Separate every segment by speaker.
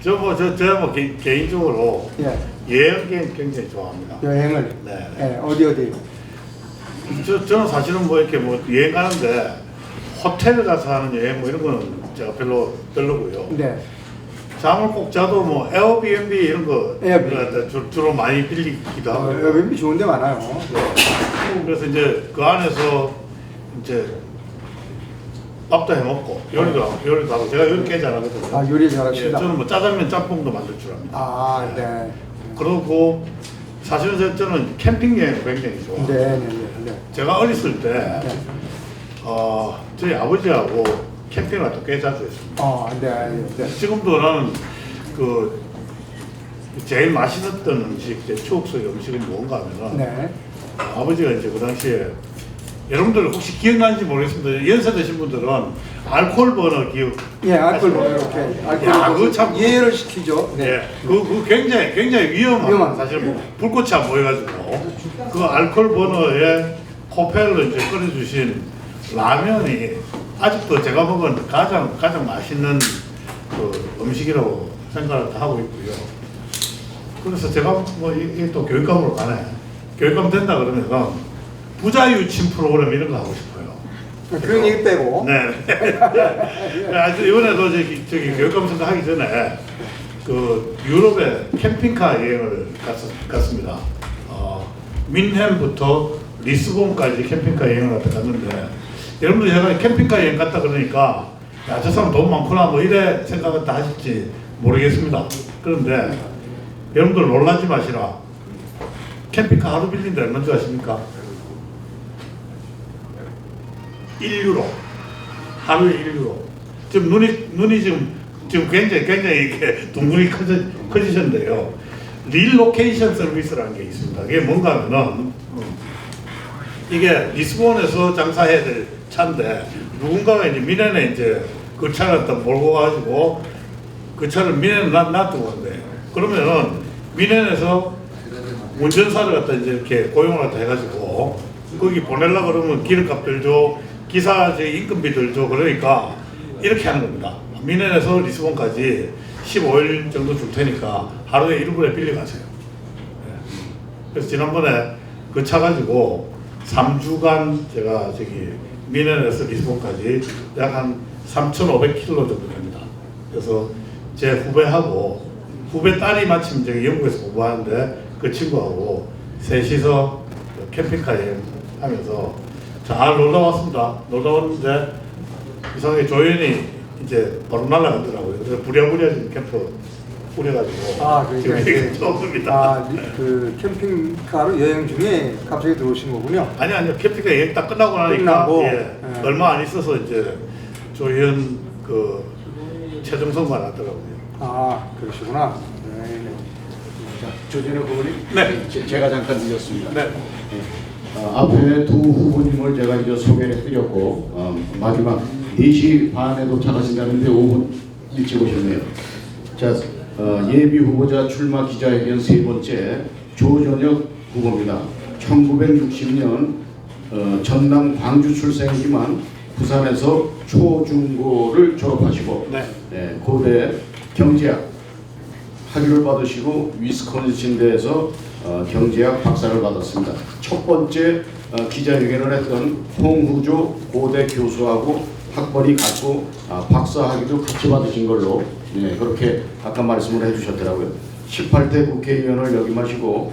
Speaker 1: 제가 뭐 개인적으로
Speaker 2: 예.
Speaker 1: 여행 굉장히 좋아합니다.
Speaker 2: 여행을.
Speaker 1: 네.
Speaker 2: 예, 어디.
Speaker 1: 저는 사실은 뭐 이렇게 뭐 여행 가는데 호텔 가서 하는 여행 뭐 이런 거는 제가 별로고요.
Speaker 2: 네.
Speaker 1: 잠을 꼭 자도 뭐 에어비앤비 이런 거
Speaker 2: 에어비앤비.
Speaker 1: 주로 많이 빌리기도 하고.
Speaker 2: 에어비앤비 좋은 데 많아요.
Speaker 1: 그래서 이제 그 안에서 이제 밥도 해 먹고 요리도 하고 제가 요리 꽤 잘하거든요.
Speaker 2: 아, 요리
Speaker 1: 예,
Speaker 2: 잘하신다.
Speaker 1: 저는 뭐 짜장면 짬뽕도 만들 줄 압니다.
Speaker 2: 아, 네.
Speaker 1: 그리고 사실은 저는 캠핑 여행을 굉장히 좋아해요.
Speaker 2: 네.
Speaker 1: 제가 어렸을 때
Speaker 2: 네.
Speaker 1: 저희 아버지하고 캠핑을 꽤 자주 했습니다.
Speaker 2: 네.
Speaker 1: 지금도 나는 그 제일 맛있었던 음식, 제 추억 속의 음식은 뭔가 하면은
Speaker 2: 네.
Speaker 1: 아버지가 이제 그 당시에 여러분들 혹시 기억나는지 모르겠습니다. 연세 드신 분들은 알코올 버너 기억.
Speaker 2: 예, 알코올 버너 이렇게.
Speaker 1: 야, 그거 참
Speaker 2: 이해를 시키죠.
Speaker 1: 네. 그 굉장히 위험한. 사실 뭐 불꽃이 안 보여가지고 그 알코올 버너에 코펠로 이제 끓여주신 라면이 아직도 제가 먹은 가장 맛있는 그 음식이라고 생각을 하고 있고요. 그래서 제가 뭐 이게 또 교육감으로 가네. 교육감 된다 그러면 부자 유친 프로그램 이런 거 하고 싶어요.
Speaker 2: 그런 얘기 빼고.
Speaker 1: 네. 아주 이번에도 저기 교육감 선거 하기 전에 그 유럽에 캠핑카 여행을 갔습니다. 민헨부터 리스본까지 캠핑카 여행을 갔는데 여러분들 제가 캠핑카 여행 갔다 그러니까 야, 저 사람 돈 많구나 뭐 이래 생각을 다 하실지 모르겠습니다. 그런데 여러분들 놀라지 마시라. 캠핑카 하루 빌린데 얼마 줄 아십니까? 1유로. 하루에 1유로. 지금 눈이 지금 굉장히 이렇게 둥근이 커지셨는데요. 릴로케이션 서비스라는 게 있습니다. 이게 뭔가 하면은 이게 리스본에서 장사해야 될 차인데 누군가가 이제 미넨에 이제 그 차를 갖다 몰고 가지고 그 차를 미넨에 놔두고 간대. 그러면은 미넨에서 운전사를 갖다 이제 이렇게 고용을 갖다 해가지고 거기 보내려고 그러면 기름값 들죠. 기사 임금비 들죠. 그러니까 이렇게 하는 겁니다. 미넨에서 리스본까지 15일 정도 줄 테니까 하루에 1분에 빌려 가세요. 그래서 지난번에 그 차 가지고 3주간 제가 미넨에서 리스본까지 약 한 3,500km 정도 됩니다. 그래서 제 후배 딸이 마침 영국에서 공부하는데 그 친구하고 셋이서 캠핑카 여행하면서 잘 놀다 왔습니다. 놀다 왔는데 이상하게 조연이 이제 바로 날아가더라고요. 그래서 부랴부랴 지금 캠프 꾸려가지고
Speaker 2: 그러니까
Speaker 1: 지금 좋습니다.
Speaker 2: 그 캠핑카로 여행 중에 갑자기 들어오신 거군요.
Speaker 1: 아니요. 캠핑카 여행 딱 끝나고 나니까 얼마 안 있어서 이제 조연 그 최종 선고가 났더라고요.
Speaker 2: 그러시구나.
Speaker 3: 조진호 후보님,
Speaker 1: 네.
Speaker 3: 제가 잠깐 드렸습니다.
Speaker 1: 네.
Speaker 3: 앞에 두 후보님을 제가 이제 소개를 해드렸고 마지막 4시 반에 도착하신다는데 5분 일찍 오셨네요. 자, 예비 후보자 출마 기자회견 세 번째 조전혁 후보입니다. 1960년 전남 광주 출생이지만 부산에서 초중고를 졸업하시고 고대 경제학 학위를 받으시고 위스콘신대에서 경제학 박사를 받았습니다. 첫 번째 기자회견을 했던 홍후조 고대 교수하고 학번이 같고 박사 학위도 같이 받으신 걸로 그렇게 아까 말씀을 해주셨더라고요. 18대 국회의원을 역임하시고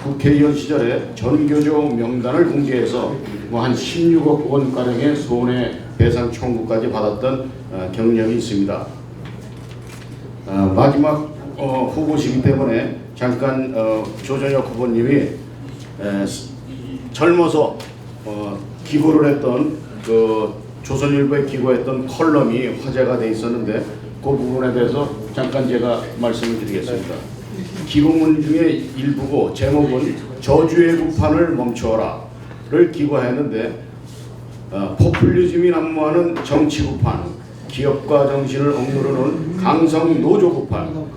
Speaker 3: 국회의원 시절에 전교조 명단을 공개해서 한 16억 원가량의 손해배상 청구까지 받았던 경력이 있습니다. 마지막 후보시기 때문에 잠깐 조전혁 후보님이 젊어서 기고를 했던 그 조선일보에 기고했던 컬럼이 화제가 돼 있었는데 그 부분에 대해서 잠깐 제가 말씀을 드리겠습니다. 기고문 중에 일부고 제목은 저주의 구판을 멈추어라를 기고했는데 포퓰리즘이 난무하는 정치 구판, 기업가 정신을 억누르는 강성 노조 구판,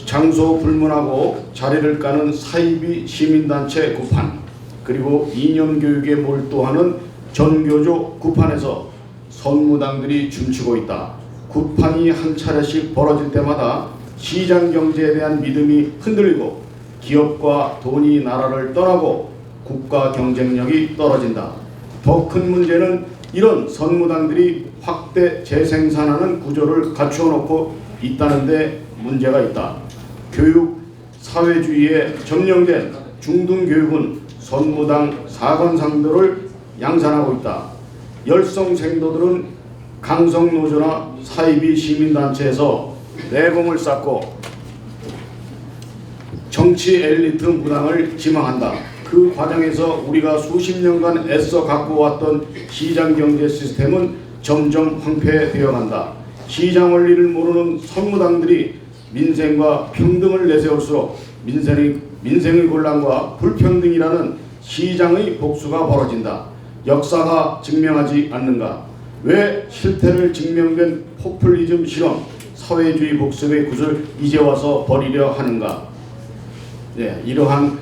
Speaker 3: 장소 불문하고 자리를 까는 사이비 시민단체 구판, 그리고 이념교육에 몰두하는 전교조 구판에서 선무당들이 춤추고 있다. 구판이 한 차례씩 벌어질 때마다 시장 경제에 대한 믿음이 흔들리고 기업과 돈이 나라를 떠나고 국가 경쟁력이 떨어진다. 더 큰 문제는 이런 선무당들이 확대 재생산하는 구조를 갖추어 놓고 있다는 데 문제가 있다. 교육, 사회주의에 점령된 중등교육은 선무당 사관상들을 양산하고 있다. 열성생도들은 강성노조나 사이비 시민단체에서 내공을 쌓고 정치 엘리트 무당을 지망한다. 그 과정에서 우리가 수십 년간 애써 갖고 왔던 시장 경제 시스템은 점점 황폐되어 간다. 시장 원리를 모르는 선무당들이 민생과 평등을 내세울수록 민생의 곤란과 불평등이라는 시장의 복수가 벌어진다. 역사가 증명하지 않는가? 왜 실태를 증명된 포퓰리즘 실험, 사회주의 복습의 굿을 이제 와서 버리려 하는가? 네, 이러한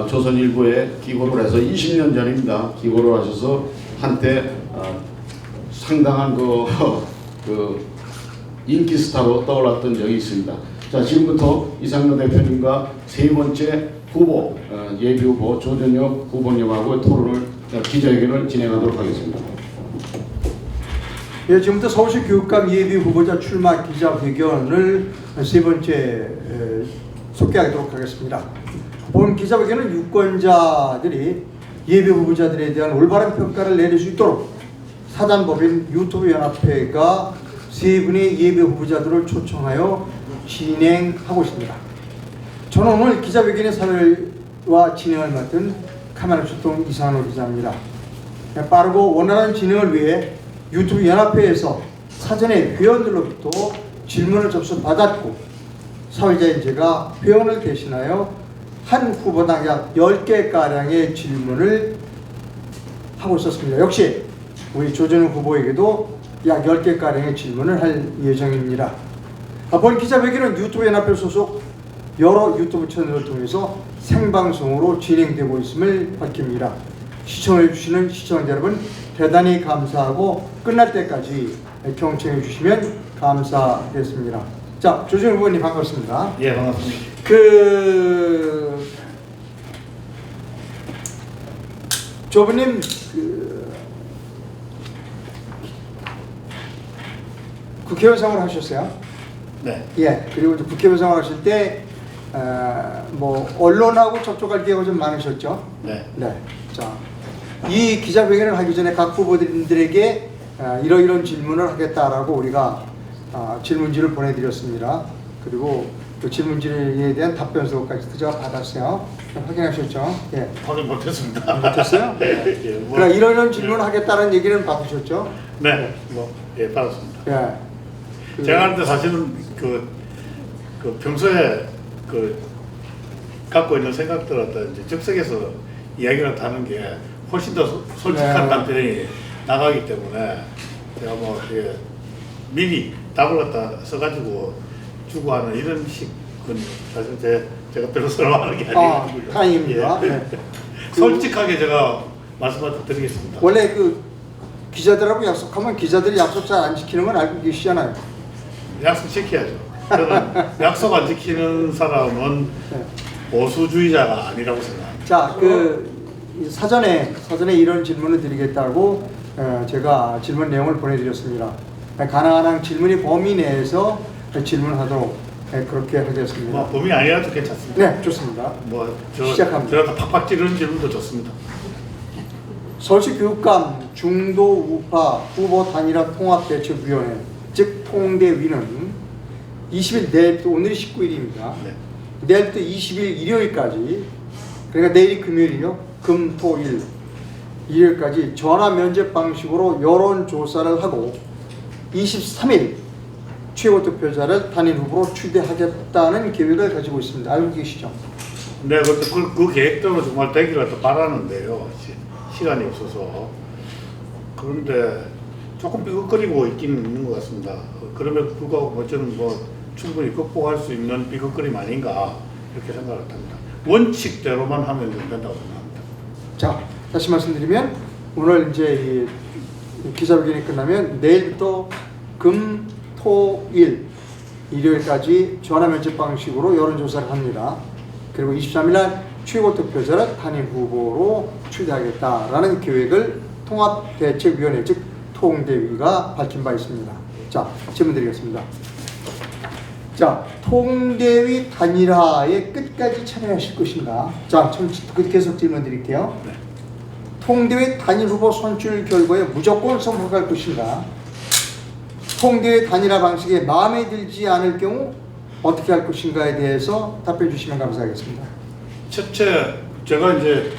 Speaker 3: 조선일보에 기고를 해서 20년 전입니다. 기고를 하셔서 한때 상당한 그 인기 스타로 떠올랐던 적이 있습니다. 자, 지금부터 이상로 대표님과 세 번째 후보, 예비 후보 조전혁 후보님하고 토론을, 기자회견을 진행하도록 하겠습니다.
Speaker 2: 예, 지금부터 서울시 교육감 예비 후보자 출마 기자회견을 세 번째 소개하도록 하겠습니다. 본 기자회견은 유권자들이 예비 후보자들에 대한 올바른 평가를 내릴 수 있도록 사단법인 유튜브 연합회가 세 분의 예비 후보자들을 초청하여 진행하고 있습니다. 저는 오늘 기자회견의 사회와 진행을 맡은 카메라 출동 이상로 기자입니다. 빠르고 원활한 진행을 위해 유튜브 연합회에서 사전에 회원들로부터 질문을 접수받았고 사회자인 제가 회원을 대신하여 한 후보당 약 10개가량의 질문을 하고 있었습니다. 역시 우리 조전혁 후보에게도 약 10개가량의 질문을 할 예정입니다. 본 기자회견은 유튜브 연합회 소속 여러 유튜브 채널을 통해서 생방송으로 진행되고 있음을 밝힙니다. 시청해 주시는 시청자 여러분 대단히 감사하고 끝날 때까지 경청해 주시면 감사하겠습니다. 자, 조전혁 후보님 반갑습니다.
Speaker 1: 예, 반갑습니다.
Speaker 2: 조부님 국회의원 생활 하셨어요?
Speaker 1: 네.
Speaker 2: 예. 그리고 이제 국회의원 생활 하실 때 뭐 언론하고 접촉할 기회가 좀 많으셨죠?
Speaker 1: 네.
Speaker 2: 네. 자, 이 기자회견을 하기 전에 각 후보들에게 이러이런 질문을 하겠다라고 우리가 질문지를 보내드렸습니다. 그리고 그 질문지에 대한 답변서까지 제가 받았어요. 확인하셨죠? 예.
Speaker 1: 확인 못했습니다.
Speaker 2: 못했어요?
Speaker 1: 네. 예, 뭐,
Speaker 2: 그러니까 이런 질문을 하겠다는 얘기는 받으셨죠?
Speaker 1: 네. 예, 받았습니다.
Speaker 2: 예.
Speaker 1: 제가 하는데 사실은 그 평소에 갖고 있는 생각들을 이제 즉석에서 이야기를 하는 게 훨씬 더 솔직한
Speaker 2: 네.
Speaker 1: 답변이 나가기 때문에 제가 뭐 미리 답을 갖다 써가지고 주고 하는 이런 식은 사실 제가 별로 선호하는 게 아니고요.
Speaker 2: 다행입니다.
Speaker 1: 예.
Speaker 2: 네.
Speaker 1: 솔직하게 제가 말씀을 드리겠습니다.
Speaker 2: 원래 그 기자들하고 약속하면 기자들이 약속 잘 안 지키는 건 알고 계시잖아요.
Speaker 1: 약속 지켜야죠. 저는 약속 안 지키는 사람은
Speaker 2: 네.
Speaker 1: 보수주의자가 아니라고 생각합니다.
Speaker 2: 자, 사전에 이런 질문을 드리겠다고 제가 질문 내용을 보내드렸습니다. 가능한 한 질문이 범위 내에서 질문하도록 그렇게 하겠습니다.
Speaker 1: 뭐 범위 아니라도 괜찮습니다.
Speaker 2: 네, 좋습니다. 시작합니다.
Speaker 1: 저라도 팍팍 찌르는 질문도 좋습니다.
Speaker 2: 서울시 교육감 중도 우파 후보 단일화 통합대책위원회 즉 통대위는 20일 내일부터 오늘이 19일입니다.
Speaker 1: 네.
Speaker 2: 내일부터 20일 일요일까지 그러니까 내일이 금요일이요. 금, 토, 일 일요일까지 전화 면접 방식으로 여론조사를 하고 23일 최고 득표자를 단일 후보로 추대하겠다는 계획을 가지고 있습니다. 알고 계시죠?
Speaker 1: 네, 그 계획대로 정말 되기를 또 바라는데요. 시간이 없어서. 그런데 조금 삐걱거리고 있는 것 같습니다. 그럼에도 불구하고 저는 충분히 극복할 수 있는 삐걱거림 아닌가 이렇게 생각을 합니다. 원칙대로만 하면 된다고 생각합니다.
Speaker 2: 자, 다시 말씀드리면 오늘 이제 이 기자회견이 끝나면 내일부터 금, 토, 토, 일, 일요일까지 전화 면접 방식으로 여론조사를 합니다. 그리고 23일 날 최고 득표자를 단일 후보로 추대하겠다라는 계획을 통합대책위원회 즉 통대위가 밝힌 바 있습니다. 자, 질문 드리겠습니다. 자, 통대위 단일화에 끝까지 참여하실 것인가? 자, 계속 질문 드릴게요.
Speaker 1: 네.
Speaker 2: 통대위 단일 후보 선출 결과에 무조건 성공할 것인가? 통대위 단일화 방식에 마음에 들지 않을 경우 어떻게 할 것인가에 대해서 답변 주시면 감사하겠습니다.
Speaker 1: 첫째, 제가 이제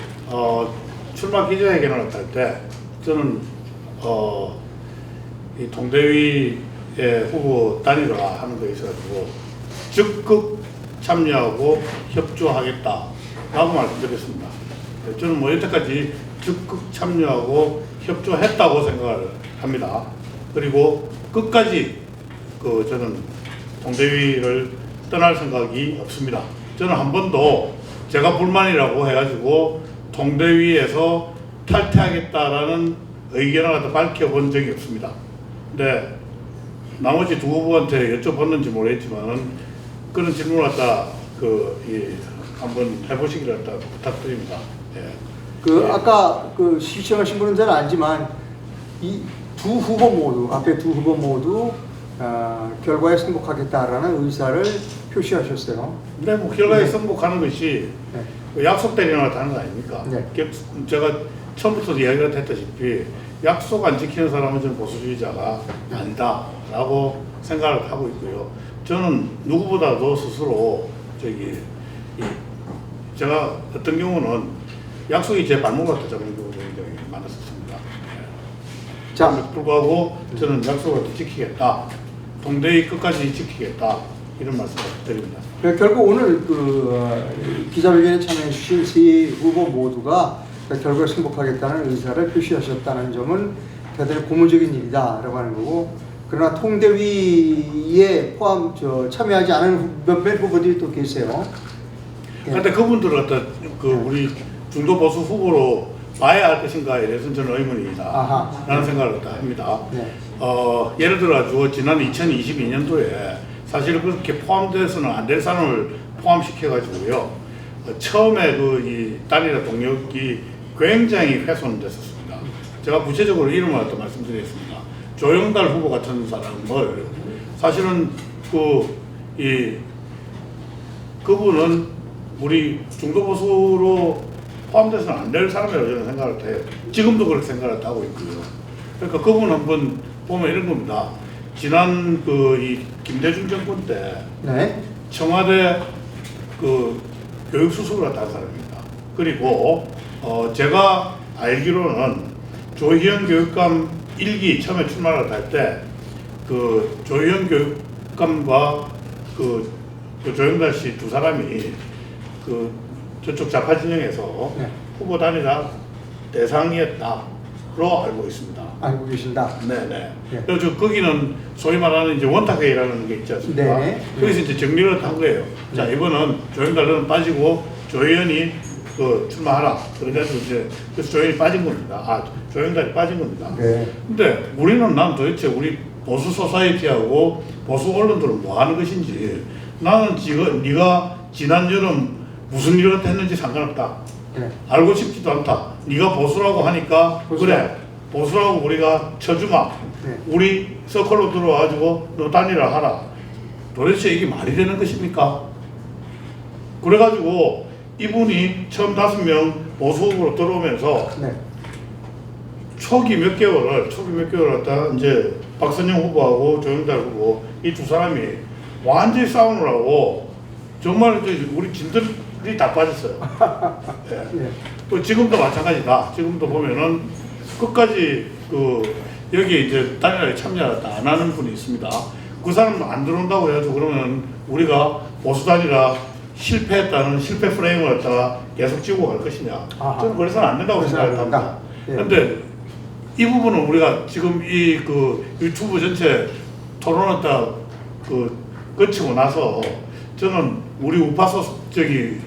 Speaker 1: 출마 기자회견을 할 때 저는 이 동대위의 후보 단일화 하는 거에 있어가지고 적극 참여하고 협조하겠다라고 말씀드렸습니다. 저는 뭐 여태까지 적극 참여하고 협조했다고 생각을 합니다. 그리고 끝까지 저는 동대위를 떠날 생각이 없습니다. 저는 한 번도 제가 불만이라고 해가지고 동대위에서 탈퇴하겠다라는 의견을 갖다 밝혀본 적이 없습니다. 근데 나머지 두 후보한테 여쭤봤는지 모르겠지만 그런 질문을 갖다 한번 해보시기를 갖다 부탁드립니다. 예.
Speaker 2: 아까 시청하신 분은 잘 알지만 이 두 후보 모두 앞에 두 후보 모두 결과에 승복하겠다라는 의사를 표시하셨어요.
Speaker 1: 근데 뭐 결과에 승복하는 것이
Speaker 2: 네.
Speaker 1: 약속대로 나타나는 거 아닙니까?
Speaker 2: 네.
Speaker 1: 제가 처음부터 이야기가 됐다시피 약속 안 지키는 사람은 저는 보수주의자가 아니다라고 생각을 하고 있고요. 저는 누구보다도 스스로 제가 어떤 경우는 약속이 제 발목 갖다 잡는 경우도 굉장히 많았었습니다.
Speaker 2: 자,
Speaker 1: 불구하고 저는 약속을 지키겠다. 동대위 끝까지 지키겠다. 이런 말씀을 드립니다.
Speaker 2: 결국 오늘 기자회견에 참여해 주신 세 후보 모두가 결과에 승복하겠다는 의사를 표시하셨다는 점은 대단히 고무적인 일이다라고 하는 거고, 그러나 통대위에 참여하지 않은 몇몇 후보들이 또 계세요.
Speaker 1: 그런데 그분들을 갖다 우리 중도 보수 후보로 봐야 할 것인가에 대해서는 저는 의문이다 라는 생각을 합니다.
Speaker 2: 네.
Speaker 1: 예를 들어 지난 2022년도에 사실 그렇게 포함돼서는 안 될 사람을 포함시켜가지고요. 처음에 이 단일화 동력이 굉장히 훼손됐었습니다. 제가 구체적으로 이름을 갖다 말씀드리겠습니다. 조영달 후보 같은 사람을 사실은 그분은 우리 중도 보수로 포함돼서는 안 될 사람이라고 저는 생각을 해요. 지금도 그렇게 생각을 하고 있고요. 그러니까 그분 한번 보면 이런 겁니다. 지난 이 김대중 정권 때
Speaker 2: 네.
Speaker 1: 청와대 교육 수습을 한 사람입니다. 그리고 제가 알기로는 조희연 교육감 1기 처음에 출마를 할 때 조희연 교육감과 조영달 씨 두 사람이 저쪽 좌파 진영에서
Speaker 2: 네.
Speaker 1: 후보 단일화 대상이었다로 알고 있습니다.
Speaker 2: 알고 계신다.
Speaker 1: 네네.
Speaker 2: 네.
Speaker 1: 그래서 거기는 소위 말하는 이제 원탁회의라는 게 있지 않습니까?
Speaker 2: 네.
Speaker 1: 거기서 이제 정리를 한 거예요. 자, 이번은 조영달은 빠지고 조혜연이 출마하라. 그래서 이제 조혜연이 빠진 겁니다. 조영달이 빠진 겁니다.
Speaker 2: 네.
Speaker 1: 근데 난 도대체 우리 보수 소사이티하고 보수 언론들은 뭐 하는 것인지, 나는 지금 네가 지난 여름 무슨 일을 했는지 상관없다.
Speaker 2: 네.
Speaker 1: 알고 싶지도 않다. 네가 보수라고 하니까 그래 보수라고 우리가 쳐주마.
Speaker 2: 네.
Speaker 1: 우리 서클로 들어와가지고 너 단일화 하라. 도대체 이게 말이 되는 것입니까? 그래가지고 이분이 처음 5명 보수 후보로 들어오면서
Speaker 2: 네.
Speaker 1: 초기 몇 개월을 갖다 이제 박선영 후보하고 조영달 후보 이 두 사람이 완전히 싸우느라고 정말 우리 진들이 다 빠졌어요. 네.
Speaker 2: 네.
Speaker 1: 또 지금도 마찬가지다. 지금도 보면은 끝까지 여기 이제 단일화에 참여 안 하는 분이 있습니다. 그 사람 안 들어온다고 해가지고 그러면 우리가 보수 단일화 실패했다는 실패 프레임을 갖다가 계속 지고 갈 것이냐? 저는 그래서는 안 된다고 생각을 합니다. 그런데 이 부분은 우리가 지금 이 유튜브 전체 토론을 다 거치고 나서 저는 우리 우파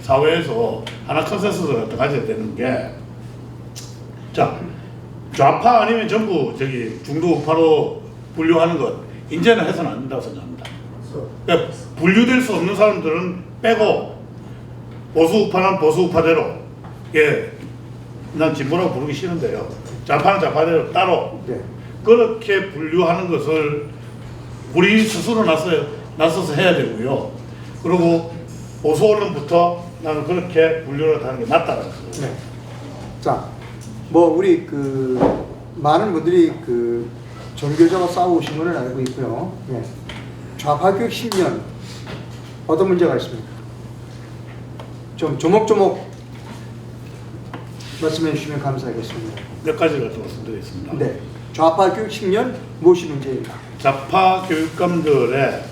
Speaker 1: 사회에서 하나 컨센서스를 가져야 되는 게, 자, 좌파 아니면 전부 중도 우파로 분류하는 것, 이제는 해서는 안 된다고 생각합니다. 그러니까 분류될 수 없는 사람들은 빼고 보수 우파는 보수 우파대로, 예, 난 진보라고 부르기 싫은데요. 좌파는 좌파대로 따로
Speaker 2: 네.
Speaker 1: 그렇게 분류하는 것을 우리 스스로 나서서 해야 되고요. 그리고 보수 언론부터 나는 그렇게 분류를 하는 게 맞다는 거예요.
Speaker 2: 네. 자, 뭐 우리 그 많은 분들이 그 정교조와 싸우신 것을 알고 있고요. 네. 좌파 교육 10년 어떤 문제가 있습니까? 좀 조목조목 말씀해 주시면 감사하겠습니다.
Speaker 1: 몇 가지를 좀 말씀드리겠습니다.
Speaker 2: 네. 좌파 교육 10년 무엇이 문제인가?
Speaker 1: 좌파 교육감들의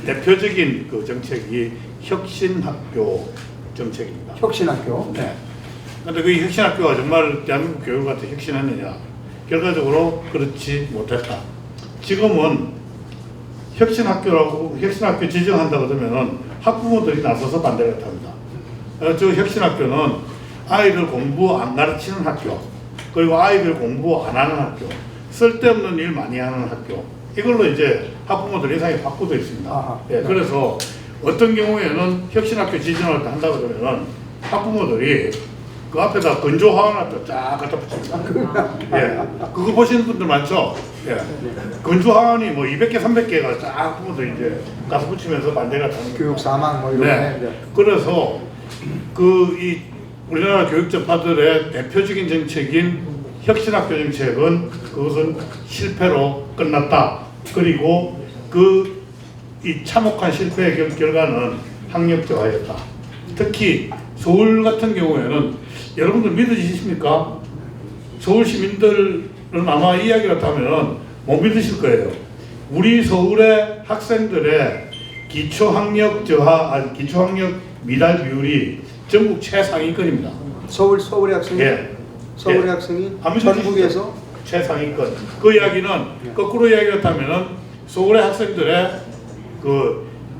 Speaker 1: 대표적인 그 정책이 혁신학교 정책입니다.
Speaker 2: 혁신학교.
Speaker 1: 네. 근데 그 혁신학교가 정말 대한민국 교육을 갖다 혁신했느냐? 결과적으로 그렇지 못했다. 지금은 혁신학교 지정한다 그러면은 학부모들이 나서서 반대를 합니다. 저 혁신학교는 아이들 공부 안 가르치는 학교, 그리고 아이들 공부 안 하는 학교, 쓸데없는 일 많이 하는 학교, 이걸로 이제 학부모들 인상이 바꾸어 있습니다.
Speaker 2: 아하.
Speaker 1: 예, 그래서 어떤 경우에는 혁신학교 지정을 한다 그러면은 학부모들이 그 앞에다 건조 화환을 쫙 갖다 붙입니다. 예, 그거 보시는 분들 많죠? 예. 건조 화환이 뭐 200개, 300개가 쫙 학부모들 이제 가서 붙이면서 반대가 하는 겁니다.
Speaker 2: 교육 사망 뭐 이런
Speaker 1: 네.
Speaker 2: 거.
Speaker 1: 그래서 이 우리나라 교육정파들의 대표적인 정책인 혁신학교 정책은 그것은 실패로 끝났다. 그리고 이 참혹한 실패의 결과는 학력저하였다. 특히 서울 같은 경우에는 여러분들 믿으시십니까? 서울 시민들은 아마 이야기를 하면 못 믿으실 거예요. 우리 서울의 학생들의 기초학력 미달 비율이 전국 최상위권입니다.
Speaker 2: 서울의 학생이
Speaker 1: 예.
Speaker 2: 서울의
Speaker 1: 예.
Speaker 2: 학생이
Speaker 1: 아무튼
Speaker 2: 전국에서
Speaker 1: 최상위권. 그 이야기는 거꾸로 이야기를 하면은 서울의 학생들의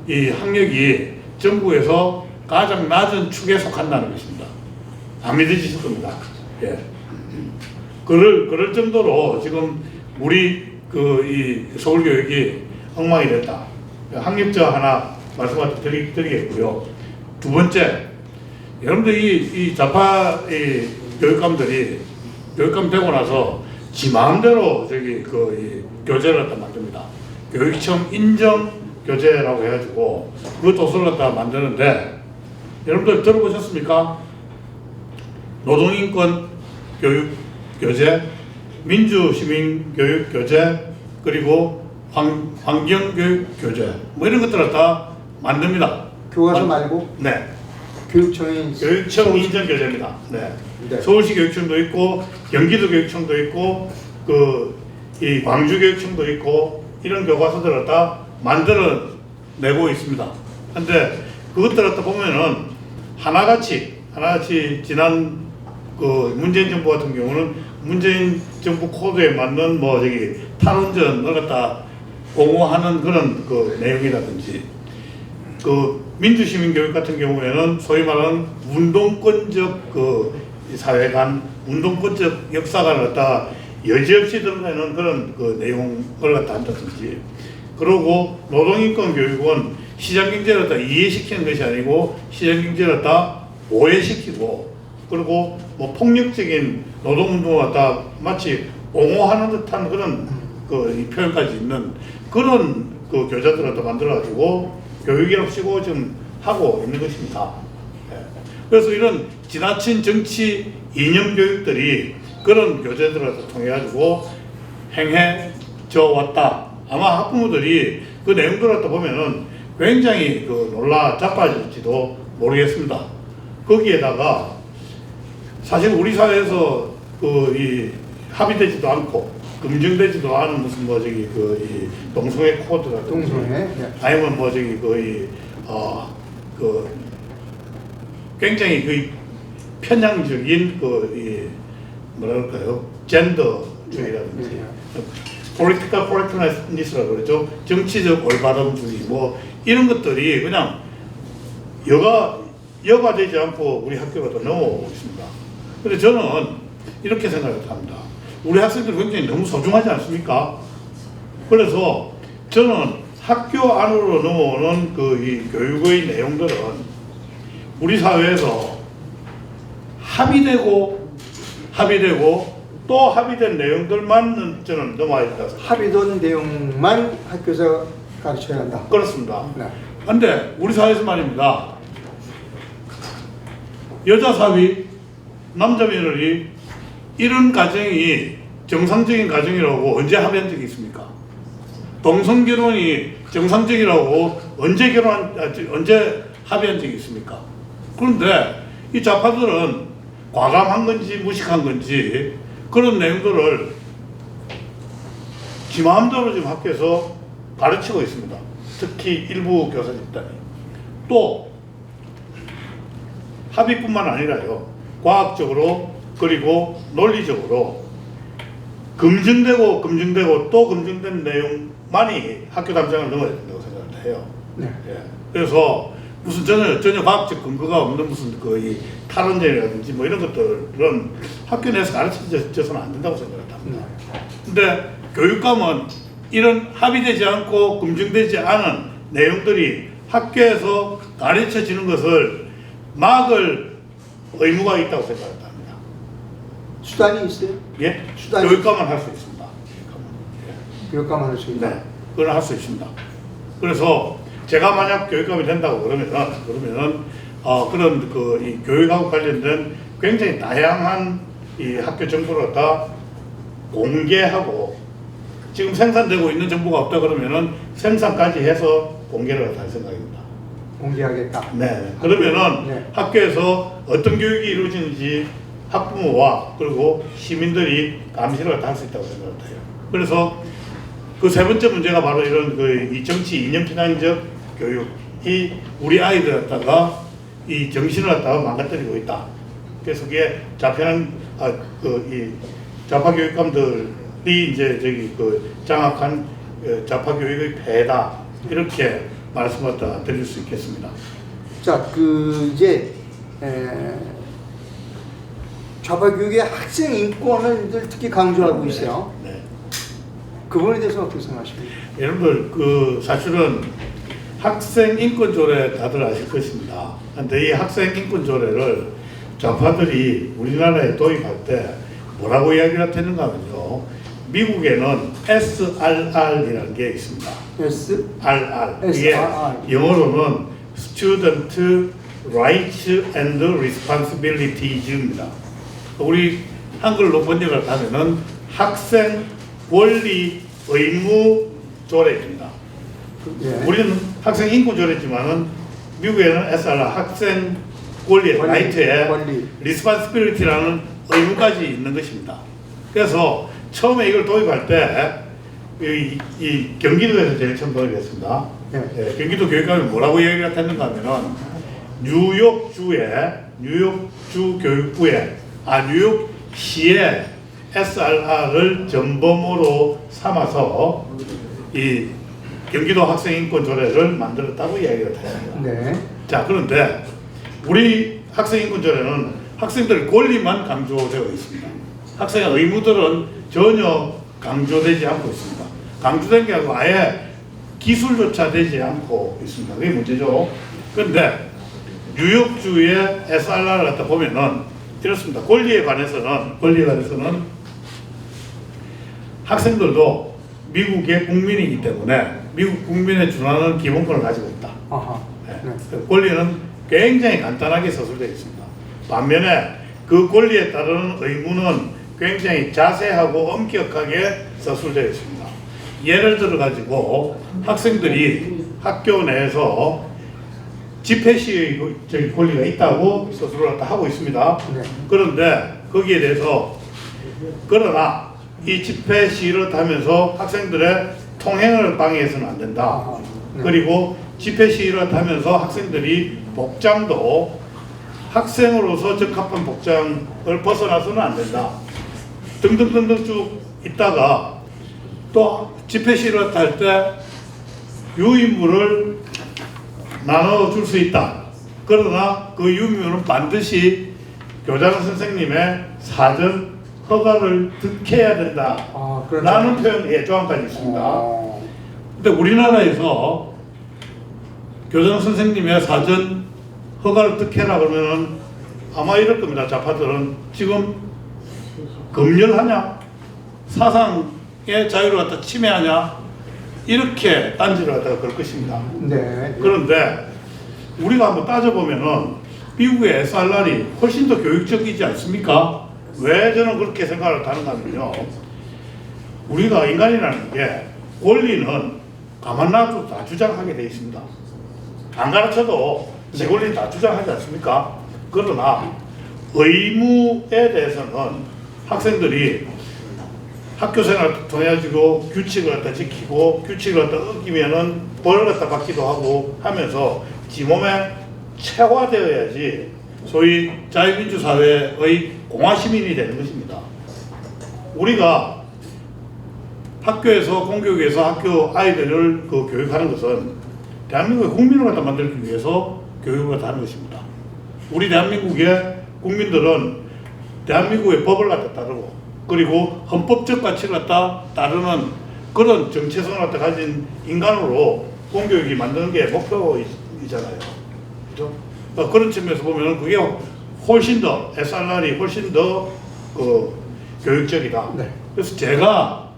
Speaker 1: 이 학력이 전국에서 가장 낮은 축에 속한다는 것입니다. 안 믿으실 겁니다. 예. 그럴 정도로 지금 우리 이 서울 교육이 엉망이 됐다. 학력저 하나 말씀드리겠고요. 두 번째, 여러분들 이 좌파 교육감들이 교육감 되고 나서 지 마음대로 이 교재를 갖다 만듭니다. 교육청 인정 교재라고 해가지고 그 도서를 갖다 만드는데 여러분들 들어보셨습니까? 노동인권 교육 교재, 민주시민 교육 교재, 그리고 환경교육 교재 뭐 이런 것들을 갖다 만듭니다.
Speaker 2: 교과서 말고
Speaker 1: 네.
Speaker 2: 교육청
Speaker 1: 인정 교재입니다. 네.
Speaker 2: 네.
Speaker 1: 서울시 교육청도 있고 경기도 교육청도 있고 이 광주 교육청도 있고 이런 교과서들을 다 만들어 내고 있습니다. 근데 그것들을 다 보면은 하나같이 지난 문재인 정부 같은 경우는 문재인 정부 코드에 맞는 탈원전을 갖다 옹호하는 그런 내용이라든지 민주시민 교육 같은 경우에는 소위 말하는 운동권적 사회관, 운동권적 역사관을 갖다 여지없이 드러내는 그런 내용을 갖다 한다든지, 그리고 노동인권 교육은 시장경제를 갖다 이해시키는 것이 아니고 시장경제를 갖다 오해시키고, 그리고 폭력적인 노동운동을 갖다 마치 옹호하는 듯한 그런 이 표현까지 있는 그런 교재들을 갖다 만들어가지고 교육이라고 치고 지금 하고 있는 것입니다. 그래서 이런 지나친 정치 이념 교육들이 그런 교재들을 통해가지고 행해져 왔다. 아마 학부모들이 그 내용들을 갖다 보면은 굉장히 놀라 자빠질지도 모르겠습니다. 거기에다가 사실 우리 사회에서 이 합의되지도 않고 검증되지도 않은 무슨 이 동성애 코드라든지
Speaker 2: 동성애,
Speaker 1: 아니면 굉장히 편향적인 뭐랄까요, 젠더주의라든지 political correctness라고 그러죠. 정치적 올바름주의 이런 것들이 그냥 여가 되지 않고 우리 학교가 더 넘어오고 있습니다. 근데 저는 이렇게 생각을 합니다. 우리 학생들 굉장히 너무 소중하지 않습니까? 그래서 저는 학교 안으로 넘어오는 그 이 교육의 내용들은 우리 사회에서 합의되고 또 합의된 내용들만 저는 넘어야 된다.
Speaker 2: 합의된 내용만 학교에서 가르쳐야 한다.
Speaker 1: 그렇습니다.
Speaker 2: 네.
Speaker 1: 근데 우리 사회에서 말입니다. 여자 사위, 남자 며느리 이런 가정이 정상적인 가정이라고 언제 합의한 적이 있습니까? 동성 결혼이 정상적이라고 언제 합의한 적이 있습니까? 그런데 이 좌파들은 과감한 건지 무식한 건지 그런 내용들을 지 마음대로 지금 학교에서 가르치고 있습니다. 특히 일부 교사 집단이. 또 합의뿐만 아니라요. 과학적으로 그리고 논리적으로 검증되고 또 검증된 내용만이 학교 담장을 넘어야 된다고 생각을 해요.
Speaker 2: 네.
Speaker 1: 예. 그래서 무슨 전혀 과학적 근거가 없는 무슨 거의 탈원전이라든지 뭐 이런 것들은 학교 내에서 가르쳐져서는 안 된다고 생각을 합니다. 근데 교육감은 이런 합의되지 않고 검증되지 않은 내용들이 학교에서 가르쳐지는 것을 막을 의무가 있다고 생각합니다.
Speaker 2: 수단이 있어요?
Speaker 1: 예?
Speaker 2: 수단이-
Speaker 1: 교육감은 할 수 있습니다.
Speaker 2: 교육감만 할 수 있다.
Speaker 1: 네, 그건 할 수 있습니다. 그래서 제가 만약 교육감이 된다고 그러면은 그런 그 이 교육하고 관련된 굉장히 다양한 이 학교 정보를 갖다 공개하고 지금 생산되고 있는 정보가 없다 그러면은 생산까지 해서 공개를 할 생각입니다.
Speaker 2: 공개하겠다.
Speaker 1: 네. 그러면은
Speaker 2: 네.
Speaker 1: 학교에서 어떤 교육이 이루어지는지 학부모와 그리고 시민들이 감시를 할 수 있다고 생각해요. 그래서 그 세 번째 문제가 바로 이런 이 정치 이념 편향적 교육이 우리 아이들 갖다가 이 정신을 갖다가 망가뜨리고 있다. 그래서 그게 이 좌파 교육감들이 이제 장악한 좌파 교육의 폐다 이렇게 말씀 갖다 드릴 수 있겠습니다.
Speaker 2: 자, 이제 좌파 교육의 학생 인권을 늘 특히 강조하고 있어요.
Speaker 1: 네.
Speaker 2: 그 부분에 대해서 어떻게 생각하십니까?
Speaker 1: 여러분들 사실은 학생 인권 조례 다들 아실 것입니다. 그런데 이 학생 인권 조례를 좌파들이 우리나라에 도입할 때 뭐라고 이야기를 했는가 하면요. 미국에는 SRR이라는 게 있습니다. SRR. 이게 영어로는 Student Rights and Responsibilities입니다. 우리 한글로 번역을 하면은 학생 권리 의무 조례입니다.
Speaker 2: 예.
Speaker 1: 우리는 학생 인권 조례지만은 미국에는 SRR 학생 권리 라이트에 리스폰시빌리티라는 의무까지 있는 것입니다. 그래서 처음에 이걸 도입할 때 이 경기도에서 제일 처음 도입했습니다.
Speaker 2: 네.
Speaker 1: 예, 경기도 교육감이 뭐라고 얘기를 했는가 하면은 뉴욕주 교육부에 뉴욕시에 SRR을 전범으로 삼아서 이 경기도 학생인권 조례를 만들었다고 이야기를 했습니다.
Speaker 2: 네.
Speaker 1: 자, 그런데 우리 학생인권 조례는 학생들 권리만 강조되어 있습니다. 학생의 의무들은 전혀 강조되지 않고 있습니다. 강조된 게 아니고 아예 기술조차 되지 않고 있습니다. 그게 문제죠. 그런데 뉴욕주의 SRR을 갖다 보면은 이렇습니다. 권리에 관해서는 학생들도 미국의 국민이기 때문에 미국 국민에 준하는 기본권을 가지고 있다.
Speaker 2: 아하.
Speaker 1: 네.
Speaker 2: 네.
Speaker 1: 권리는 굉장히 간단하게 서술되어 있습니다. 반면에 그 권리에 따르는 의무는 굉장히 자세하고 엄격하게 서술되어 있습니다. 예를 들어 가지고 학생들이 학교 내에서 집회 시의 권리가 있다고 서술을 하고 있습니다.
Speaker 2: 네.
Speaker 1: 그런데 거기에 대해서 그러나 이 집회 시위를 하면서 학생들의 통행을 방해해서는 안 된다.
Speaker 2: 네.
Speaker 1: 그리고 집회 시위를 하면서 학생들이 복장도 학생으로서 적합한 복장을 벗어나서는 안 된다. 등등등등 쭉 있다가 또 집회 시위를 할 때 유인물을 나눠줄 수 있다. 그러나 그 유인물은 반드시 교장 선생님의 사전 허가를 득해야 된다.
Speaker 2: 그렇죠.
Speaker 1: 라는 표현, 조항까지 있습니다. 근데 우리나라에서 교장 선생님의 사전 허가를 득해라 그러면은 아마 이럴 겁니다. 좌파들은 지금 검열하냐? 사상의 자유를 갖다 침해하냐? 이렇게 딴지를 갖다가 걸 것입니다.
Speaker 2: 네.
Speaker 1: 그런데 우리가 한번 따져보면은 미국의 SRR이 훨씬 더 교육적이지 않습니까? 왜 저는 그렇게 생각을 하는가 하면요. 우리가 인간이라는 게 원리는 가만 놔둬도 다 주장하게 돼 있습니다. 안 가르쳐도 지 원리는 다 주장하지 않습니까? 그러나 의무에 대해서는 학생들이 학교 생활을 통해가지고 규칙을 갖다 지키고 규칙을 갖다 어기면은 벌을 갖다 받기도 하고 하면서 지 몸에 체화되어야지 소위 자유민주 사회의 공화 시민이 되는 것입니다. 우리가 학교에서 공교육에서 학교 아이들을 그 교육하는 것은 대한민국의 국민을 갖다 만들기 위해서 교육을 갖다 하는 것입니다. 우리 대한민국의 국민들은 대한민국의 법을 갖다 따르고 그리고 헌법적 가치를 갖다 따르는 그런 정체성을 갖다 가진 인간으로 공교육이 만드는 게 목표이잖아요. 그렇죠? 그런 측면에서 보면 그게 훨씬 더 SRR이 훨씬 더 교육적이다.
Speaker 2: 네.
Speaker 1: 그래서 제가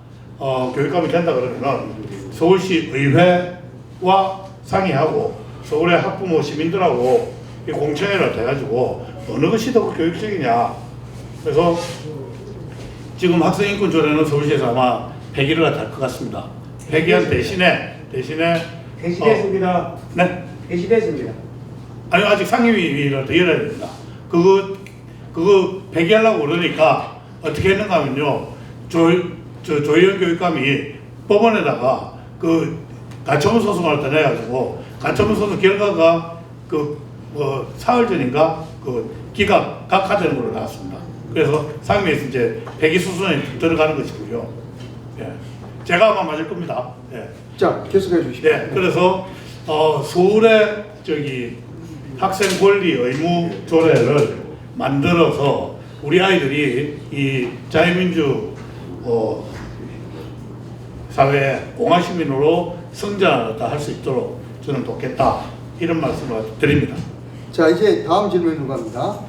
Speaker 1: 교육감이 된다 그러면은 서울시 의회와 상의하고 서울의 학부모 시민들하고 이 공청회를 해가지고 어느 것이 더 교육적이냐. 그래서 지금 학생인권조례는 서울시에서 아마 폐기를 할 것 같습니다. 폐기한 대신에
Speaker 4: 개시됐습니다.
Speaker 1: 네?
Speaker 4: 개시됐습니다.
Speaker 1: 아니 아직 상임위를 더 열어야 됩니다. 그거 폐기하려고 그러니까 어떻게 했는가 하면요. 조희연 교육감이 법원에다가 그 가처분 소송을 갖다 내가지고 가처분 소송 결과가 사흘 전인가 각하되는 걸로 나왔습니다. 그래서 상임위에서 이제 폐기 수순에 들어가는 것이고요. 예. 제가 아마 맞을 겁니다. 예.
Speaker 2: 자, 계속해 주십시오.
Speaker 1: 네, 그래서 서울의 학생 권리 의무 조례를 만들어서 우리 아이들이 이 자유민주 사회 공화 시민으로 성장할 수 있도록 저는 돕겠다 이런 말씀을 드립니다.
Speaker 2: 자, 이제 다음 질문으로 갑니다.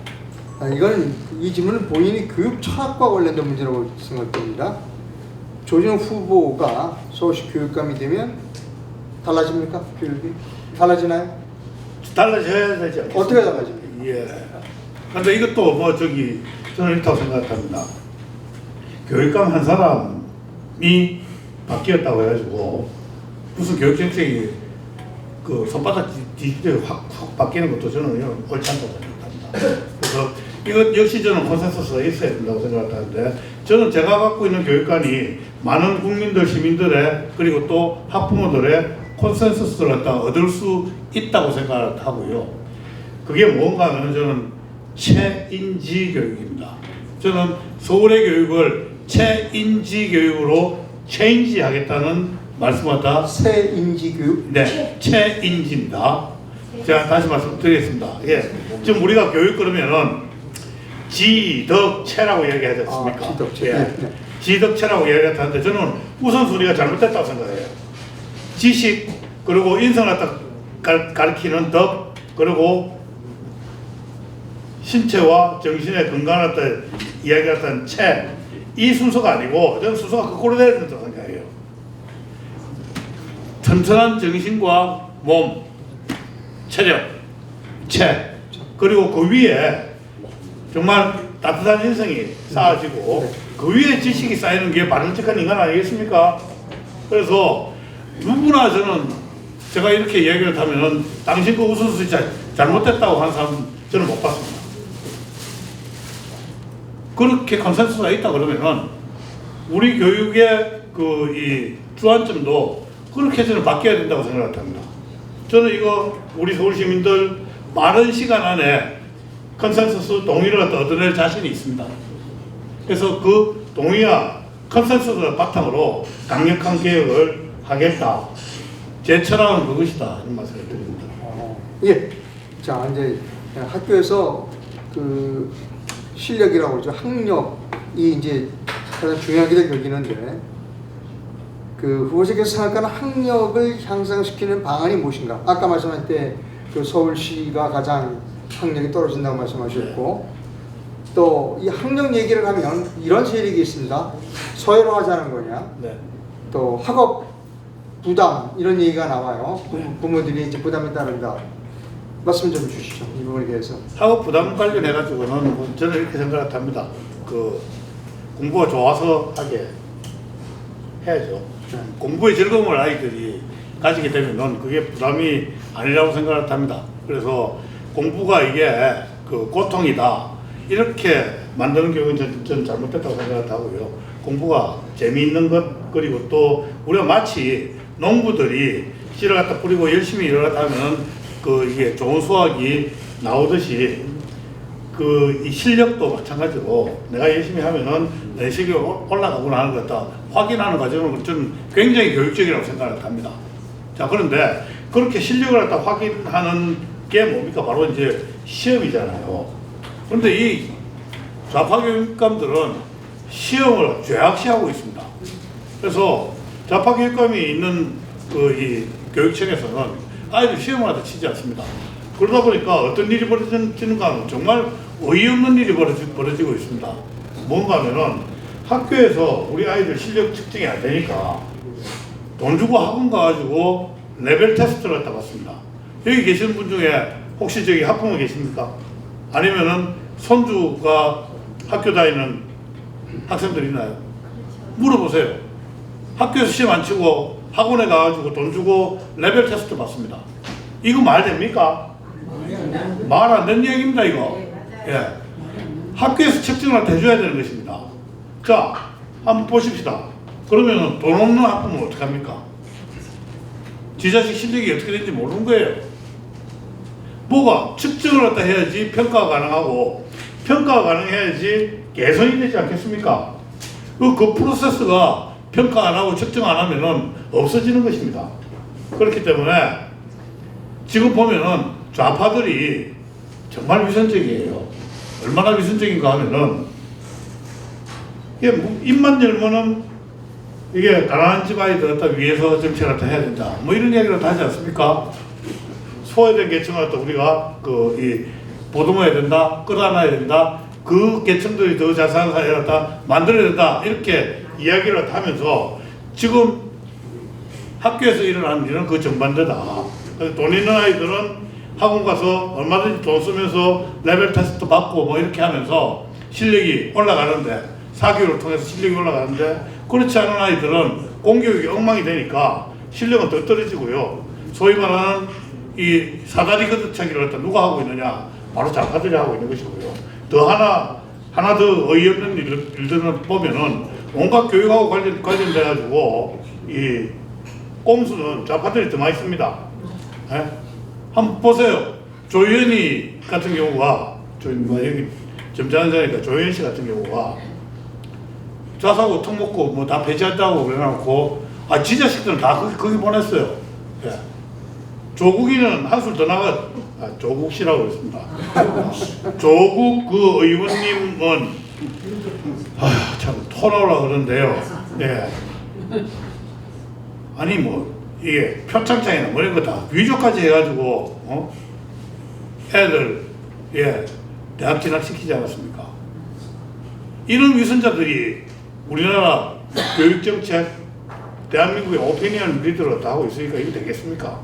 Speaker 2: 이 질문은 본인이 교육 철학과 관련된 문제라고 생각됩니다. 조정 후보가 서울시 교육감이 되면 달라집니까? 교육이? 달라지나요?
Speaker 1: 달라져야 되지 않겠습니까?
Speaker 2: 어떻게 달라집니까?
Speaker 1: 예. 근데 이것도 저는 이렇다고 생각합니다. 교육감 한 사람이 바뀌었다고 해가지고 무슨 교육 정책이 손바닥 뒤집어 확 바뀌는 것도 저는 옳지 않다고 생각합니다. 그래서 이것 역시 저는 콘센서스가 있어야 된다고 생각하는데 저는 제가 갖고 있는 교육관이 많은 국민들, 시민들의 그리고 또 학부모들의 콘센서스를 갖다 얻을 수 있다고 생각하고요. 그게 뭔가 하면 저는 체인지 교육입니다. 저는 서울의 교육을 체인지 교육으로 체인지 하겠다는 말씀을 다
Speaker 2: 새 인지 교육?
Speaker 1: 네, 체인지입니다. 제가 다시 말씀드리겠습니다. 예. 지금 우리가 교육 그러면은 지덕체라고 얘기하지 않습니까?
Speaker 2: 지덕체.
Speaker 1: 예.
Speaker 2: 네, 네.
Speaker 1: 지덕체라고 얘기하는데 저는 우선순위가 잘못됐다고 생각해요. 지식 그리고 인성을 가르치는 덕 그리고 신체와 정신의 건강을 이야기했던 체 이 순서가 아니고 저는 순서가 거꾸로 되어야 된다고 생각해요. 튼튼한 정신과 몸, 체력, 체 그리고 그 위에 정말 따뜻한 인성이 쌓아지고 그 위에 지식이 쌓이는 게 바람직한 인간 아니겠습니까? 그래서 누구나 제가 이렇게 얘기를 하면은 당신 그 우선순위 잘못됐다고 하는 사람 저는 못 봤습니다. 그렇게 컨센서스가 있다 그러면은 우리 교육의 이 주안점도 그렇게 저는 바뀌어야 된다고 생각합니다. 저는 이거 우리 서울 시민들 많은 시간 안에 컨센서스 동의를 얻어낼 자신이 있습니다. 그래서 그 동의와 컨센서스 바탕으로 강력한 개혁을 하겠다. 제 철학은 그것이다. 이런 말씀을 드립니다.
Speaker 2: 예. 자, 이제 학교에서 실력이라고 그러죠. 학력이 이제 가장 중요하게 여기는데 그 후보자께서 생각하는 학력을 향상시키는 방안이 무엇인가? 아까 말씀할 때 그 서울시가 가장 학력이 떨어진다고 말씀하셨고 또 이 학력 얘기를 하면 이런 세력이 있습니다. 서열화하자는 거냐?
Speaker 1: 네.
Speaker 2: 또 학업 부담 이런 얘기가 나와요. 부모들이 이제 부담에 따른다. 말씀 좀 주시죠. 이 부분에 대해서.
Speaker 1: 학업 부담 관련해 가지고는 뭐 저는 이렇게 생각합니다. 그 공부가 좋아서 하게 해야죠. 공부의 즐거움을 아이들이 가지게 되면은 그게 부담이 아니라고 생각을 합니다. 그래서 공부가 이게 그 고통이다 이렇게 만드는 경우는 저는 잘못됐다고 생각을 하고요. 공부가 재미있는 것 그리고 또 우리가 마치 농부들이 씨를 갖다 뿌리고 열심히 일을 하면 그 이게 좋은 수확이 나오듯이 그 이 실력도 마찬가지로 내가 열심히 하면은 내 실력이 올라가구나 하는 것 같다 확인하는 과정은 저는 굉장히 교육적이라고 생각을 합니다. 자, 그런데 그렇게 실력을 갖다 확인하는 게 뭡니까? 바로 이제 시험이잖아요. 그런데 이 좌파 교육감들은 시험을 죄악시하고 있습니다. 그래서 좌파 교육감이 있는 그 이 교육청에서는 아이들 시험을 하다 치지 않습니다. 그러다 보니까 어떤 일이 벌어지는가 하면 정말 어이없는 일이 벌어지고 있습니다. 뭔가 하면은 학교에서 우리 아이들 실력 측정이 안 되니까 돈 주고 학원 가가지고 레벨 테스트를 갖다 봤습니다. 여기 계시는 분 중에 혹시 저기 학부모 계십니까? 아니면은 손주가 학교 다니는 학생들 있나요? 물어보세요. 학교에서 시험 안 치고 학원에 가가지고 돈 주고 레벨 테스트 봤습니다. 이거 말 됩니까? 말 안 되는 얘기입니다, 이거. 예. 학교에서 측정을 해줘야 되는 것입니다. 자, 한번 보십시다. 그러면은 돈 없는 학부모는 어떡합니까? 지 자식 실력이 어떻게 되는지 모르는 거예요. 뭐가 측정을 갖다 해야지 평가가 가능하고 평가가 가능해야지 개선이 되지 않겠습니까? 그 프로세스가 평가 안 하고 측정 안 하면은 없어지는 것입니다. 그렇기 때문에 지금 보면은 좌파들이 정말 위선적이에요. 얼마나 위선적인가 하면은 이게 입만 열면은 이게 가난한 집 아이들 갖다 위에서 정책을 갖다 해야 된다. 뭐 이런 이야기를 다 하지 않습니까? 소외된 계층을 갖다 우리가 보듬어야 된다, 끌어안아야 된다, 그 계층들이 더 잘 사는 사회를 갖다 만들어야 된다. 이렇게 이야기를 하면서 지금 학교에서 일어나는 일은 그 정반대다. 그래서 돈 있는 아이들은 학원 가서 얼마든지 돈 쓰면서 레벨 테스트 받고 뭐 이렇게 하면서 실력이 올라가는데 사교육을 통해서 실력이 올라가는데 그렇지 않은 아이들은 공교육이 엉망이 되니까 실력은 더 떨어지고요. 소위 말하는 이 사다리 걷어차기를 갖다 누가 하고 있느냐? 바로 좌파들이 하고 있는 것이고요. 더 하나 더 어이없는 일들은 보면은 온갖 교육하고 관련돼 가지고 이 꼼수는 좌파들이 더 많이 씁니다. 예? 한번 보세요. 조현희 같은 경우가 여기 점잖은자니까 조현희 씨 같은 경우가 자사고 턱 먹고 뭐 다 폐지한다고 그래놓고 지 자식들은 다 거기 보냈어요. 예. 조국이는 한술 더 나가 조국 씨라고 했습니다. 조국 그 의원님은 참 토노라 그러는데요. 예. 아니 뭐 이게 표창장이나 뭐 이런 거 다 위조까지 해가지고 애들 대학 진학시키지 않았습니까? 이런 위선자들이 우리나라 교육정책 대한민국의 오피니언 리더로 다 하고 있으니까 이거 되겠습니까?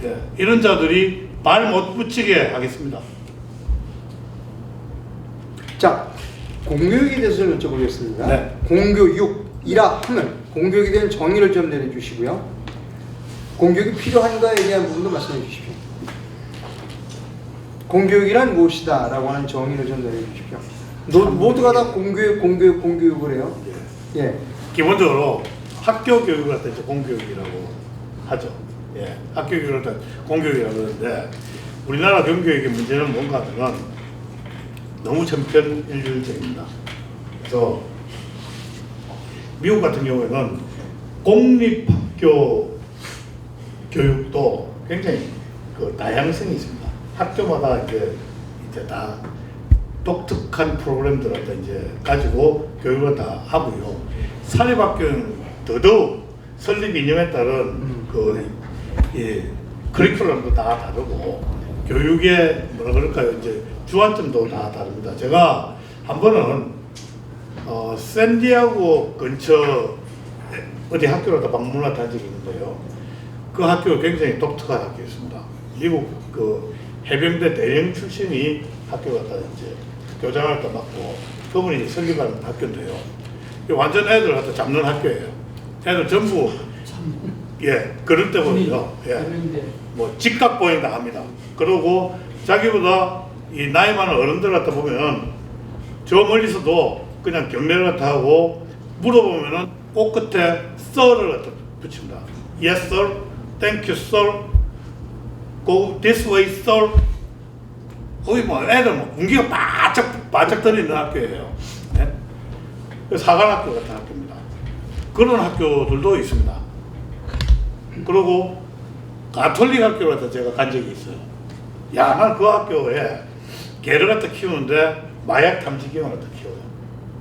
Speaker 1: 예, 이런 자들이 발 못 붙이게 하겠습니다.
Speaker 2: 자, 공교육에 대해서 여쭤보겠습니다.
Speaker 1: 네.
Speaker 2: 공교육이라 하면 공교육에 대한 정의를 좀 내려주시고요. 공교육이 필요한가에 대한 부분도 말씀해 주십시오. 공교육이란 무엇이다 라고 하는 정의를 좀 내려주십시오. 모두가 다 공교육을 해요. 예.
Speaker 1: 기본적으로 학교 교육을 갖다 이제 공교육이라고 하죠. 예. 학교 교육을 갖다 공교육이라고 하는데 우리나라 공교육의 문제는 뭔가 하면 너무 천편일률적입니다. 그래서 미국 같은 경우에는 공립학교 교육도 굉장히 그 다양성이 있습니다. 학교마다 이제 다 독특한 프로그램들을 이제 가지고 교육을 다 하고요. 사립학교는 더더욱 설립 이념에 따른 커리큘럼도 다 다르고 교육의 뭐라 그럴까요? 이제 주안점도 다 다릅니다. 제가 한 번은 샌디아고 근처 어디 학교로 방문을 한 적이 있는데요. 그 학교가 굉장히 독특한 학교였습니다. 미국 그 해병대 대령 출신이 학교 갖다 이제 교장을 또 맡고 그분이 설립한 학교인데요. 완전 애들 갖다 잡는 학교예요. 애들 전부 그럴 때 보면요. 뭐 직각 보행 다 합니다. 그러고 자기보다 이 나이 많은 어른들 갖다 보면 저 멀리서도 그냥 경례를 갖다 하고 물어보면은 꼭 끝에 sir를 갖다 붙입니다. Yes sir, thank you sir, go this way sir. 거기 뭐 애들 뭐 군기가 바짝 들어있는 학교예요. 네? 사관학교 같은 학교입니다. 그런 학교들도 있습니다. 그리고 가톨릭 학교 갖다 제가 간 적이 있어요. 야, 난 그 학교에 개를 갖다 키우는데 마약 탐지견을 갖다 키워요.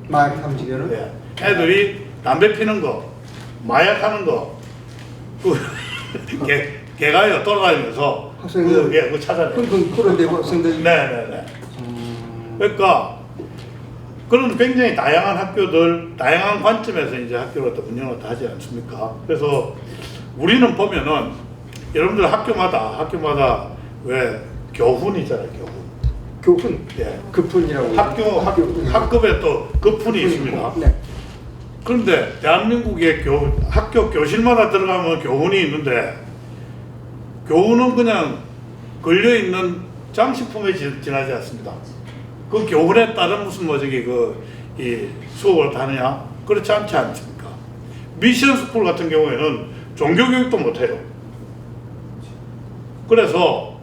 Speaker 2: 마약 탐지견을?
Speaker 1: 예. 애들이 담배 피는 거, 마약하는 거, 개가요 돌아다니면서
Speaker 2: 학생들
Speaker 1: 그거 찾아내요.
Speaker 2: 그런데 학생들
Speaker 1: 네네네. 그러니까 그런 굉장히 다양한 학교들, 다양한 관점에서 이제 학교를 또 운영을 하지 않습니까? 그래서 우리는 보면은 여러분들 학교마다 왜 교훈이 있잖아요, 교훈.
Speaker 2: 교훈,
Speaker 1: 예.
Speaker 2: 급훈이라고
Speaker 1: 학급에 또 급훈이 있습니다.
Speaker 2: 네.
Speaker 1: 그런데 대한민국의 학교 교실마다 들어가면 교훈이 있는데 교훈은 그냥 걸려있는 장식품에 지나지 않습니다. 그 교훈에 따른 무슨 이 수업을 하느냐? 그렇지 않지 않습니까? 미션 스쿨 같은 경우에는 종교교육도 못해요. 그래서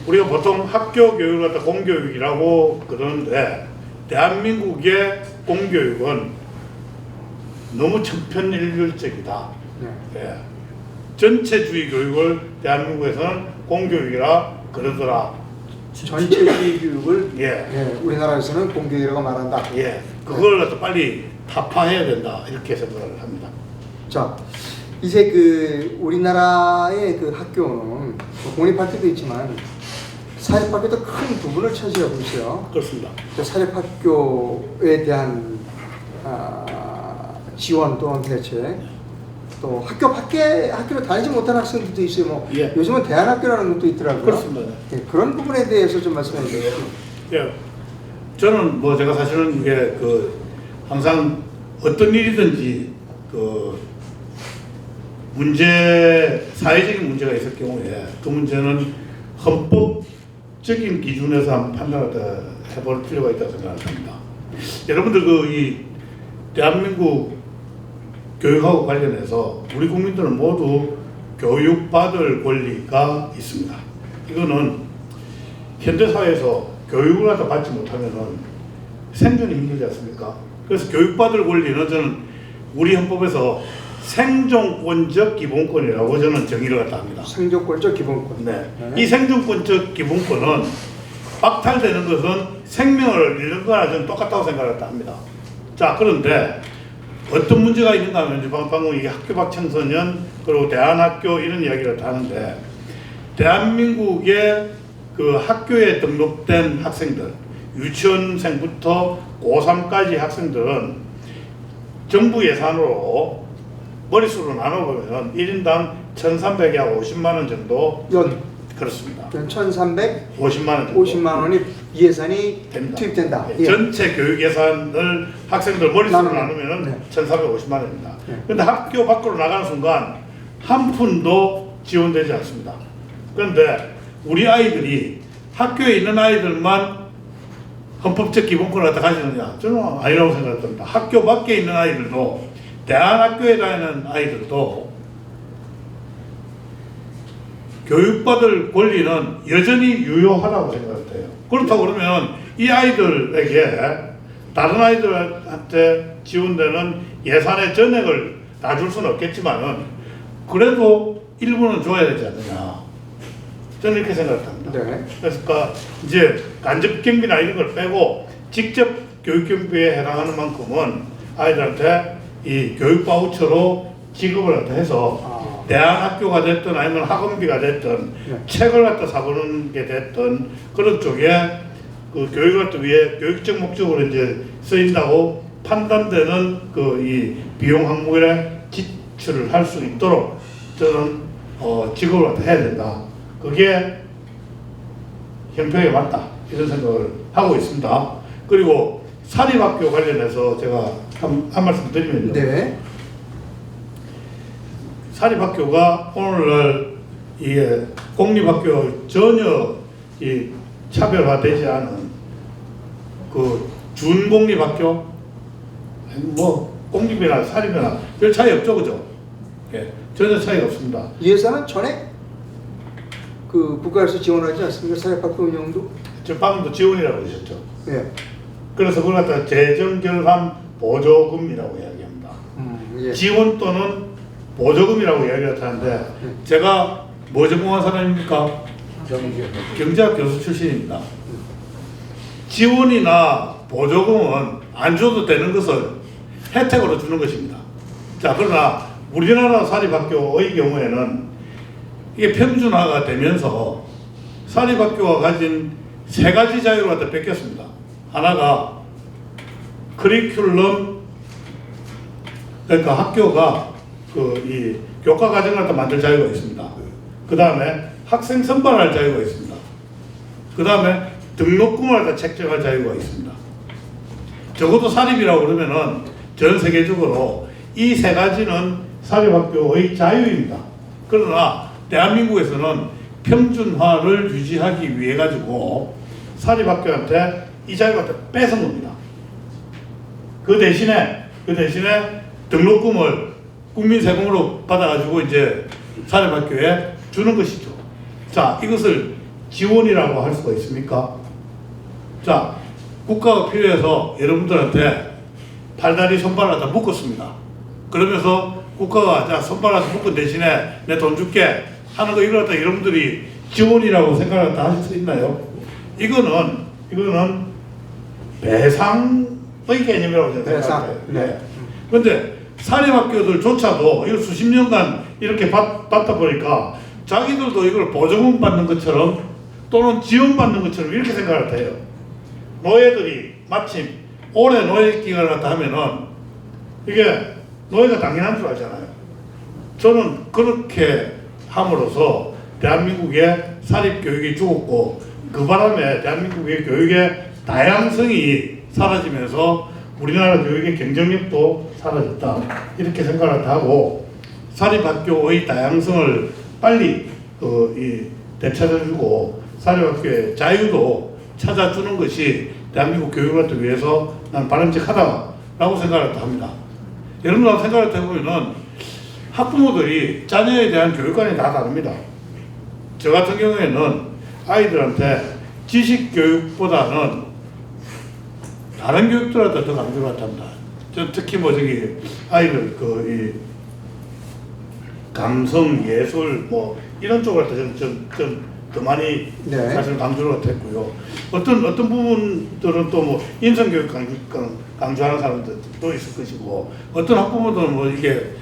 Speaker 1: 우리가 보통 학교 교육을 갖다 공교육이라고 그러는데 대한민국의 공교육은 너무 천편일률적이다.
Speaker 2: 네.
Speaker 1: 예. 전체주의 교육을 대한민국에서는 공교육이라 그러더라.
Speaker 2: 전체주의 교육을
Speaker 1: 예.
Speaker 2: 우리나라에서는 공교육이라고 말한다.
Speaker 1: 예. 그걸 갖다 빨리 타파해야 된다. 이렇게 생각을 합니다.
Speaker 2: 자, 이제 그 우리나라의 그 학교는 공립학교도 있지만 사립학교도 큰 부분을 차지하고 있어요.
Speaker 1: 그렇습니다.
Speaker 2: 사립학교에 대한 지원 또는 대책, 또 학교 밖에 학교를 다니지 못한 학생들도 있어요. 뭐
Speaker 1: 예.
Speaker 2: 요즘은 대안학교라는 것도 있더라고요.
Speaker 1: 그렇습니다.
Speaker 2: 예, 그런 부분에 대해서 좀 말씀해 주시죠.
Speaker 1: 예. 저는 뭐 제가 사실은 이게 항상 어떤 일이든지 사회적인 문제가 있을 경우에 그 문제는 헌법적인 기준에서 한번 판단을 해볼 필요가 있다고 생각합니다. 여러분들 이 대한민국 교육하고 관련해서 우리 국민들은 모두 교육받을 권리가 있습니다. 이거는 현대사회에서 교육을 갖다 받지 못하면은 생존이 힘들지 않습니까? 그래서 교육받을 권리는 저는 우리 헌법에서 생존권적 기본권이라고 저는 정의를 갖다 합니다.
Speaker 2: 생존권적 기본권.
Speaker 1: 네. 이 생존권적 기본권은 박탈되는 것은 생명을 잃는 거나 저는 똑같다고 생각을 합니다. 자, 그런데 어떤 문제가 있는가 하면 방금 이게 학교 밖 청소년 그리고 대안학교 이런 이야기를 하는데 대한민국의 그 학교에 등록된 학생들 유치원생부터 고3까지 학생들은 정부 예산으로 머릿수로 나눠보면 1인당 1,350만 원 정도 그렇습니다.
Speaker 2: 연 1,350만
Speaker 1: 원 정도
Speaker 2: 50만 원이 예산이
Speaker 1: 됩니다.
Speaker 2: 투입된다.
Speaker 1: 예. 전체 교육 예산을 학생들 머릿수로 나누면
Speaker 2: 네.
Speaker 1: 1,450만 원입니다.
Speaker 2: 네.
Speaker 1: 그런데 학교 밖으로 나가는 순간 한 푼도 지원되지 않습니다. 그런데 우리 아이들이 학교에 있는 아이들만 헌법적 기본권을 갖다 가지느냐? 저는 아니라고 생각합니다. 학교 밖에 있는 아이들도 대안학교에 다니는 아이들도 교육받을 권리는 여전히 유효하다고 생각해요. 그렇다고 그러면 이 아이들에게 다른 아이들한테 지원되는 예산의 전액을 다 줄 수는 없겠지만은 그래도 일부는 줘야 되지 않느냐. 저는 이렇게 생각합니다.
Speaker 2: 네.
Speaker 1: 그러니까 이제 간접 경비나 이런 걸 빼고 직접 교육 경비에 해당하는 만큼은 아이들한테 이 교육 바우처로 지급을 갖다 해서 대안학교가 됐든 아니면 학원비가 됐든
Speaker 2: 네.
Speaker 1: 책을 갖다 사보는 게 됐든 그런 쪽에 그 교육을 갖다 위해 교육적 목적으로 이제 쓰인다고 판단되는 그 이 비용 항목에 지출을 할 수 있도록 저는 지급을 갖다 해야 된다. 그게 형평에 맞다 이런 생각을 하고 있습니다. 그리고 사립학교 관련해서 제가 한 말씀 드리면요.
Speaker 2: 네.
Speaker 1: 사립학교가 오늘날 이게 공립학교 전혀 이 차별화되지 않은 그 준공립학교 뭐 공립이나 사립이나 별 차이 없죠, 그죠? 예, 전혀 차이가 없습니다.
Speaker 2: 예산은 전액 그 국가에서 지원하지 않습니까? 사립학교 운영도.
Speaker 1: 지금 방금도 지원이라고 그러셨죠.
Speaker 2: 예.
Speaker 1: 그래서 그걸 갖다 재정결함 보조금이라고 이야기합니다.
Speaker 2: 예.
Speaker 1: 지원 또는 보조금이라고 이야기를 하는데 제가 뭐 전공한 사람입니까? 경제학 교수 출신입니다. 지원이나 보조금은 안 줘도 되는 것을 혜택으로 주는 것입니다. 자, 그러나 우리나라 사립학교의 경우에는 이게 평준화가 되면서 사립학교가 가진 세 가지 자유를 갖다 뺏겼습니다. 하나가 커리큘럼, 그러니까 학교가 그 이 교과 과정을 갖다 만들 자유가 있습니다. 그 다음에 학생 선발할 자유가 있습니다. 그 다음에 등록금을 갖다 책정할 자유가 있습니다. 적어도 사립이라고 그러면은 전 세계적으로 이 세 가지는 사립학교의 자유입니다. 그러나 대한민국에서는 평준화를 유지하기 위해 가지고 사립학교한테 이 자유를 갖다 뺏은 겁니다. 그 대신에 등록금을 국민 세금으로 받아가지고 이제 사립학교에 주는 것이죠. 자, 이것을 지원이라고 할 수가 있습니까? 자, 국가가 필요해서 여러분들한테 팔다리 손발을 다 묶었습니다. 그러면서 국가가 자 손발을 묶은 대신에 내 돈 줄게 하는 거 이걸 갖다 여러분들이 지원이라고 생각을 다 하실 수 있나요? 이거는 배상의 개념이라고 저는 생각해요.
Speaker 2: 네.
Speaker 1: 그런데 사립학교들조차도 이걸 수십 년간 이렇게 받다 보니까 자기들도 이걸 보조금 받는 것처럼 또는 지원받는 것처럼 이렇게 생각을 해요. 노예들이 마침 오래 노예 기간을 갖다 하면은 이게 노예가 당연한 줄 알잖아요. 저는 그렇게 함으로써 대한민국의 사립교육이 죽었고 그 바람에 대한민국의 교육의 다양성이 사라지면서 우리나라 교육의 경쟁력도 사라졌다 이렇게 생각을 하고 사립학교의 다양성을 빨리 되찾아주고 사립학교의 자유도 찾아주는 것이 대한민국 교육을 위해서 난 바람직하다라고 생각을 합니다. 여러분들 생각을 해보면은 학부모들이 자녀에 대한 교육관이 다 다릅니다. 저 같은 경우에는 아이들한테 지식 교육보다는 다른 교육들한테 더 강조를 합니다. 전 특히 뭐 저기 아이들 이 감성, 예술 뭐 이런 쪽을 좀 더 많이
Speaker 2: 네.
Speaker 1: 사실 강조를 했고요. 어떤 부분들은 또 뭐 인성 교육 강조하는 사람들도 있을 것이고 어떤 학부모들은 뭐 이게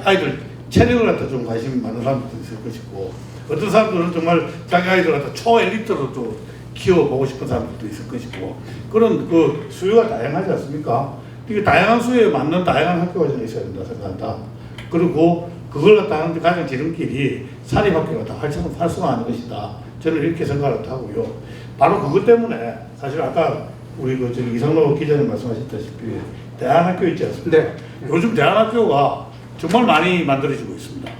Speaker 1: 아이들 체력을 갖다 좀 관심 많은 사람들도 있을 것이고 어떤 사람들은 정말 자기 아이들 갖다 초엘리트로 또 키워보고 싶은 사람들도 있을 것이고 그런 그 수요가 다양하지 않습니까? 이게 다양한 수요에 맞는 다양한 학교가 좀 있어야 된다 생각한다. 그리고 그걸 갖다 하는데 가장 지름길이 사립학교가 다 활성화하는 것이다. 저는 이렇게 생각을 하고요. 바로 그것 때문에 사실 아까 우리 이상로 기자님 말씀하셨다시피 대안학교 있지 않습니까?
Speaker 2: 네.
Speaker 1: 요즘 대안학교가 정말 많이 만들어지고 있습니다.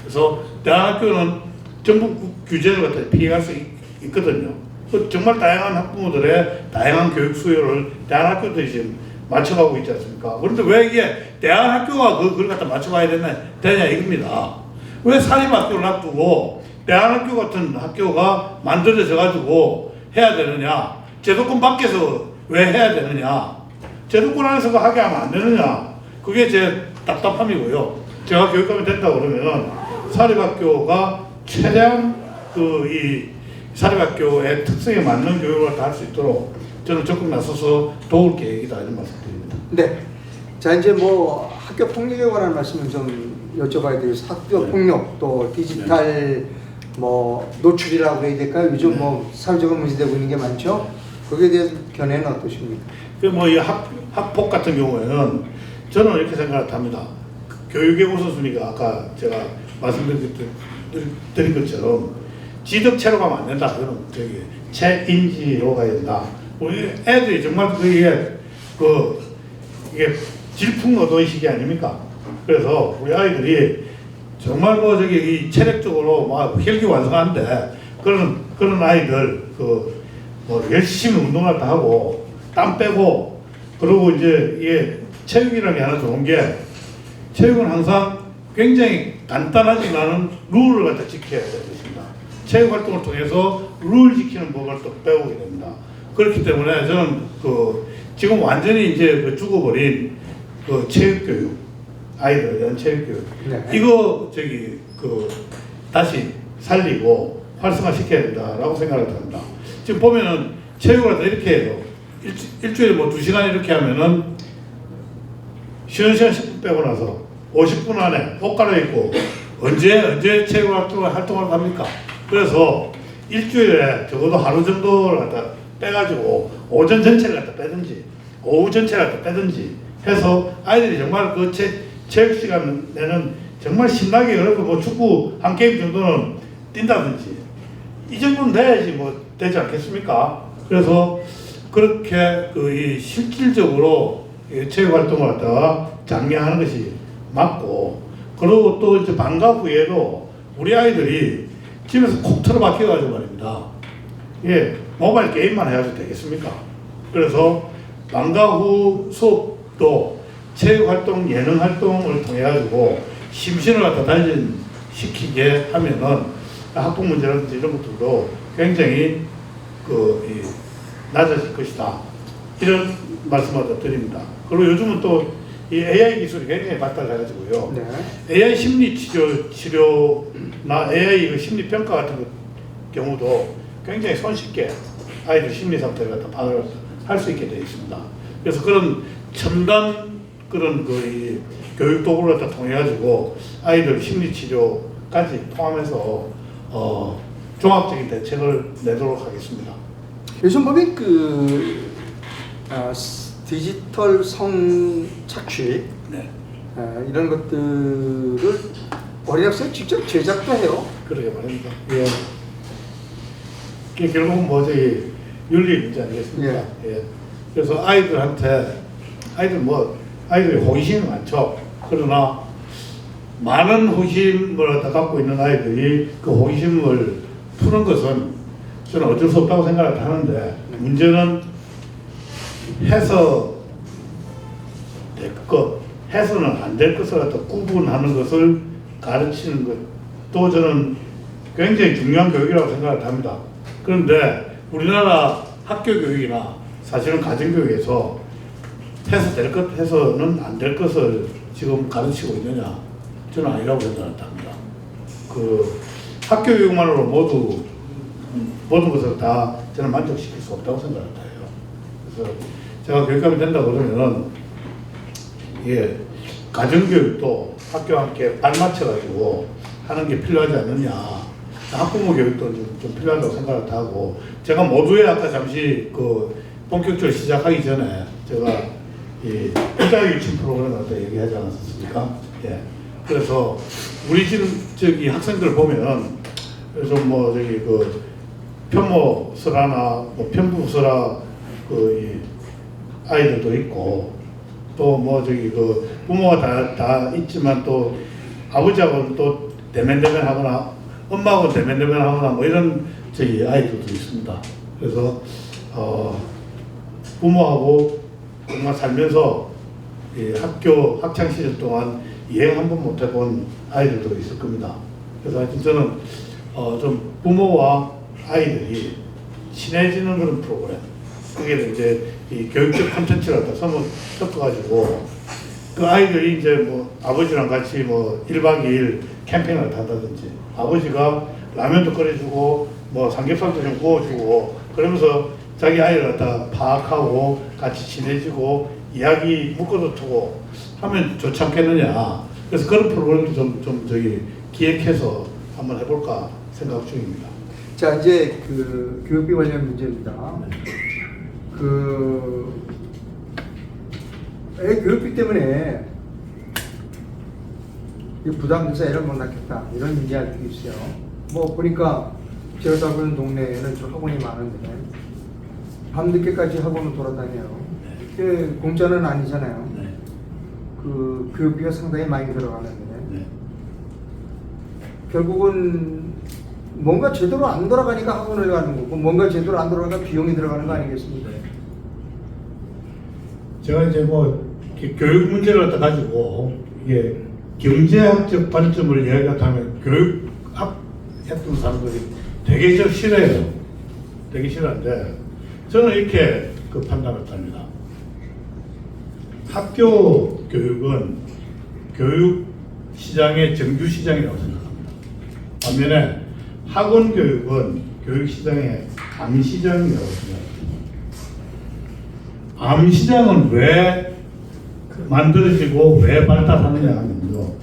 Speaker 1: 그래서 대안학교는 정부 규제를 갖다 피해갈 수 있거든요. 정말 다양한 학부모들의 다양한 교육 수요를 대안학교들이 지금 맞춰가고 있지 않습니까? 그런데 왜 이게 대안학교가 그걸 갖다 맞춰가야 되냐 이겁니다. 왜 사립학교를 놔두고 대안학교 같은 학교가 만들어져 가지고 해야 되느냐? 제도권 밖에서 왜 해야 되느냐? 제도권 안에서 하게 하면 안 되느냐? 그게 제 답답함이고요. 제가 교육감이 된다고 그러면은 사립학교가 최대한 이 사립학교의 특성에 맞는 교육을 다 할 수 있도록 저는 적극 나서서 도울 계획이다 이런 말씀드립니다.
Speaker 2: 네. 자, 이제 뭐 학교 폭력에 관한 말씀을 좀 여쭤봐야 되겠어요. 학교
Speaker 1: 네.
Speaker 2: 폭력 또 디지털 뭐 노출이라고 해야 될까요? 요즘 뭐 사회적으로 문제되고 있는 게 많죠. 거기에 대해서 견해는 어떠십니까?
Speaker 1: 그뭐이 학폭 같은 경우에는 저는 이렇게 생각합니다. 교육의 우선순위가 아까 제가 말씀드린 것처럼 지덕체로 가면 안 된다. 그런 저기 체인지로 가야 된다. 우리 애들이 정말 이게 질풍노도의식이 아닙니까? 그래서 우리 아이들이 정말 뭐 저기 이 체력적으로 막 혈기완성한데 그런 아이들 뭐 열심히 운동을 다 하고 땀 빼고 그리고 이제 이게 체육이라는 게 하나 좋은 게 체육은 항상 굉장히 간단하지만은 룰을 갖다 지켜야 됩니다. 체육 활동을 통해서 룰 지키는 법을 또 배우게 됩니다. 그렇기 때문에 저는 지금 완전히 이제 죽어버린 체육교육, 아이들에 대한 체육교육
Speaker 2: 네.
Speaker 1: 이거 다시 살리고 활성화시켜야 된다라고 생각을 합니다. 지금 보면은 체육을 다 이렇게 해요. 일주일에 뭐 2시간 이렇게 하면은 쉬는 시간 10분 빼고 나서 50분 안에 옷 갈아입고 언제 체육 활동을 합니까? 그래서 일주일에 적어도 하루 정도를 갖다 빼가지고 오전 전체를 갖다 빼든지 오후 전체를 갖다 빼든지 해서 아이들이 정말 그 체육 시간에는 정말 신나게 그러고 뭐 축구 한 게임 정도는 뛴다든지 이 정도는 돼야지 뭐 되지 않겠습니까? 그래서 그렇게 이 실질적으로 체육 활동을 갖다가 장려하는 것이 맞고 그리고 또 이제 방과 후에도 우리 아이들이 집에서 콕 틀어박혀가지고 말입니다. 예, 모바일 게임만 해야지 되겠습니까? 그래서 방과 후 수업도 체육활동, 예능활동을 통해가지고 심신을 갖다 단련시키게 하면은 학폭 문제라든지 이런 것들도 굉장히 낮아질 것이다. 이런 말씀을 드립니다. 그리고 요즘은 또 이 AI 기술이 굉장히 발달해가지고요.
Speaker 2: 네.
Speaker 1: AI 심리 치료나 AI 심리 평가 같은 경우도 굉장히 손쉽게 아이들 심리 상태를 갖다 파악을 할 수 있게 되어 있습니다. 그래서 그런 첨단 그런 이 교육 도구를 갖다 통해 가지고 아이들 심리 치료까지 포함해서 종합적인 대책을 내도록 하겠습니다.
Speaker 2: 요즘 보면 디지털 성착취
Speaker 1: 네,
Speaker 2: 이런 것들을 어린 학생이 직접 제작도 해요.
Speaker 1: 그러게 말입니다. 예. 이게 결국은 뭐지 윤리 문제 아니겠습니까? 예. 그래서 아이들이 호기심이 많죠. 그러나 많은 호기심을 갖고 있는 아이들이 그 호기심을 푸는 것은 저는 어쩔 수 없다고 생각을 하는데 문제는 해서 될 것, 해서는 안 될 것을 갖다 구분하는 것을 가르치는 것도 저는 굉장히 중요한 교육이라고 생각을 합니다. 그런데 우리나라 학교 교육이나 사실은 가정교육에서 해서 될 것, 해서는 안 될 것을 지금 가르치고 있느냐? 저는 아니라고 생각합니다. 학교 교육만으로 모든 것을 다 저는 만족시킬 수 없다고 생각합니다. 그래서 제가 교육감이 된다 그러면은 가정교육도 학교와 함께 발맞춰가지고 하는 게 필요하지 않느냐. 학부모 교육도 좀 필요하다고 생각을 하고 제가 모두에 아까 잠시 본격적으로 시작하기 전에 제가 이 여자 유치 프로그램 갖다 얘기하지 않았습니까? 예. 그래서 우리 지금 학생들 보면 좀 편모설화나 편부설화 이 아이들도 있고 또 부모가 다 있지만 또 아버지하고는 또 대면대면하거나 엄마하고 대면대면하거나 뭐 이런 아이들도 있습니다. 그래서 부모하고 정말 살면서 학창 시절 동안 여행 한 번 못 해본 아이들도 있을 겁니다. 그래서 하여튼 저는 좀 부모와 아이들이 친해지는 그런 프로그램, 그게 이제 이 교육적 콘텐츠를 갖다 섞어가지고 그 아이들이 이제 아버지랑 같이 1박 2일 캠핑을 한다든지 아버지가 라면도 끓여주고 삼겹살도 좀 구워주고 그러면서 자기 아이를 갖다 파악하고 같이 친해지고 이야기 묶어서 두고 하면 좋지 않겠느냐. 그래서 그런 프로그램도 좀 저기 기획해서 한번 해볼까 생각 중입니다.
Speaker 2: 자, 이제 그 교육비 관련 문제입니다. 애 교육비 때문에 부담돼서 애를 못 낳겠다 이런 이야기도 있어요. 뭐 보니까 제가 살고 있는 동네에는 좀 학원이 많은데 밤늦게까지 학원을 돌아다녀요. 그 공짜는 아니잖아요.
Speaker 1: 네.
Speaker 2: 그 교육비가 상당히 많이 들어가는데
Speaker 1: 네.
Speaker 2: 결국은 뭔가 제대로 안 돌아가니까 학원을 가는 거고 뭔가 제대로 안 돌아가니까 비용이 들어가는 거 아니겠습니까?
Speaker 1: 제가 이제 뭐 교육 문제를 갖다 가지고 이게 경제학적 관점을 이야기하면 교육학 했던 사람들이 되게 좀 싫어해요. 되게 싫어하는데 저는 이렇게 그 판단을 합니다. 학교 교육은 교육 시장의 정규 시장이라고 생각합니다. 반면에 학원 교육은 교육 시장의 암 시장이라고 생각합니다. 암 시장은 왜 만들어지고 왜 발달하느냐 하면요.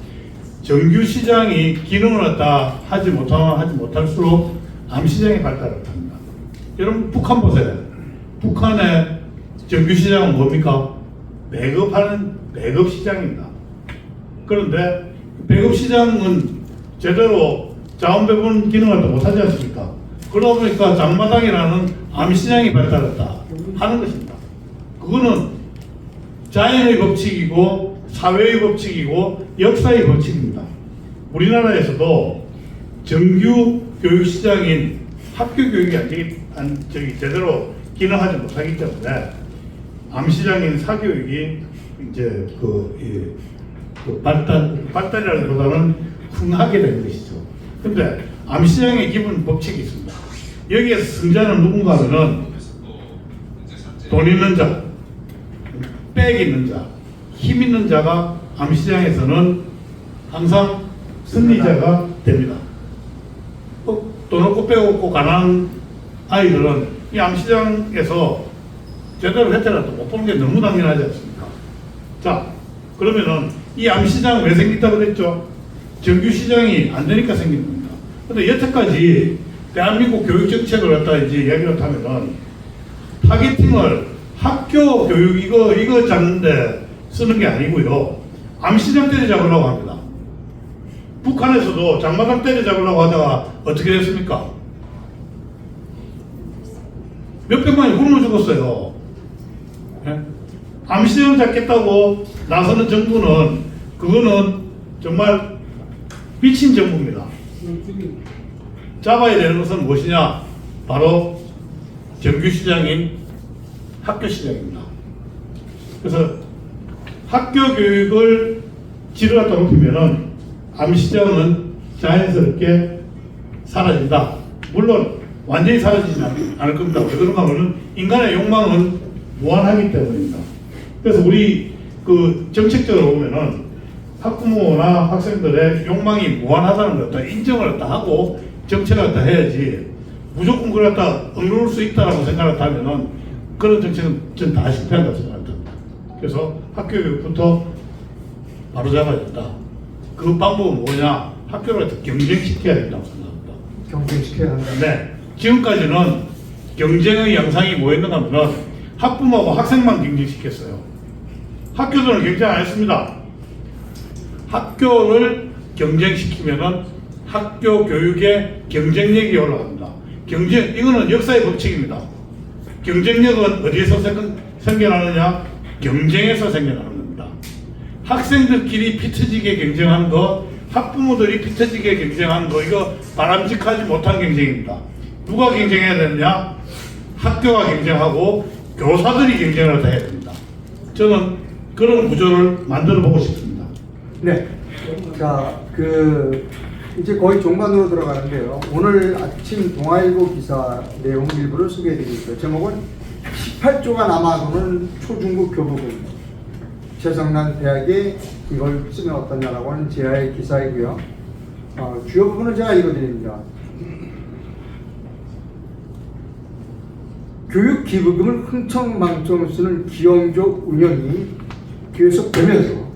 Speaker 1: 정규 시장이 기능을 갖다 하지 못할수록 암 시장이 발달을 합니다. 여러분 북한 보세요. 북한의 정규 시장은 뭡니까? 배급 시장입니다. 그런데 배급 시장은 제대로 자원 배분 기능을 또 못하지 않습니까? 그러다 보니까 장마당이라는 암 시장이 발달했다 하는 것입니다. 그거는 자연의 법칙이고 사회의 법칙이고 역사의 법칙입니다. 우리나라에서도 정규 교육 시장인 학교 교육이 제대로 기능하지 못하기 때문에 암 시장인 사교육이 이제 발달이라기보다는 흥하게 된 것이죠. 근데 암 시장의 기본 법칙이 있습니다. 여기에서 승자는 누군가 하면은 돈 있는 자, 백 있는 자, 힘 있는 자가 암 시장에서는 항상 승리자가 됩니다. 돈 없고 백 없고 가난한 아이들은 이 암 시장에서 제대로 혜택을 못 보는 게 너무 당연하지 않습니까? 자, 그러면은 이 암 시장 왜 생겼다고 그랬죠? 정규 시장이 안 되니까 생긴 겁니다. 근데 여태까지 대한민국 교육 정책을 갖다 이제 이야기를 하면은 타겟팅을 학교 교육 이거 잡는데 쓰는 게 아니고요. 암 시장 때려잡으려고 합니다. 북한에서도 장마당 때려잡으려고 하다가 어떻게 됐습니까? 몇백만이 굶어 죽었어요. 예? 암 시장 잡겠다고 나서는 정부는 그거는 정말 미친 정부입니다. 잡아야 되는 것은 무엇이냐? 바로 정규 시장인 학교 시장입니다. 그래서 학교 교육을 질을 갖다 높이면은 암 시장은 자연스럽게 사라진다. 물론 완전히 사라지지는 않을 겁니다. 왜 그런가 하면은 인간의 욕망은 무한하기 때문입니다. 그래서 우리 그 정책적으로 보면은 학부모나 학생들의 욕망이 무한하다는 걸 갖다 인정을 갖다 하고 정책을 갖다 해야지 무조건 그걸 갖다 억누를 수 있다라고 생각을 하면은 그런 정책은 전 다 실패한다고 생각합니다. 그래서 학교 교육부터 바로 잡아야 된다. 그 방법은 뭐냐? 학교를 경쟁시켜야 된다고 생각합니다.
Speaker 2: 경쟁시켜야 한다.
Speaker 1: 네. 지금까지는 경쟁의 양상이 뭐였는가 하면 학부모하고 학생만 경쟁시켰어요. 학교들은 경쟁 안 했습니다. 학교를 경쟁시키면은 학교 교육의 경쟁력이 올라갑니다. 이거는 역사의 법칙입니다. 경쟁력은 어디에서 생겨나느냐? 경쟁에서 생겨나는 겁니다. 학생들끼리 피터지게 경쟁하는 거, 학부모들이 피터지게 경쟁하는 거, 이거 바람직하지 못한 경쟁입니다. 누가 경쟁해야 되느냐? 학교가 경쟁하고 교사들이 경쟁을 해야 됩니다. 저는 그런 구조를 만들어 보고 싶습니다.
Speaker 2: 네. 자, 이제 거의 종반으로 들어가는데요. 오늘 아침 동아일보 기사 내용 일부를 소개해드릴게요. 제목은 18조가 남아도는 초중급 교부금. 최성난 대학에 이걸 쓰면 어떠냐라고 하는 제아의 기사이고요. 주요 부분을 제가 읽어드립니다. 교육 기부금을 흥청망청 쓰는 기형적 운영이 계속되면서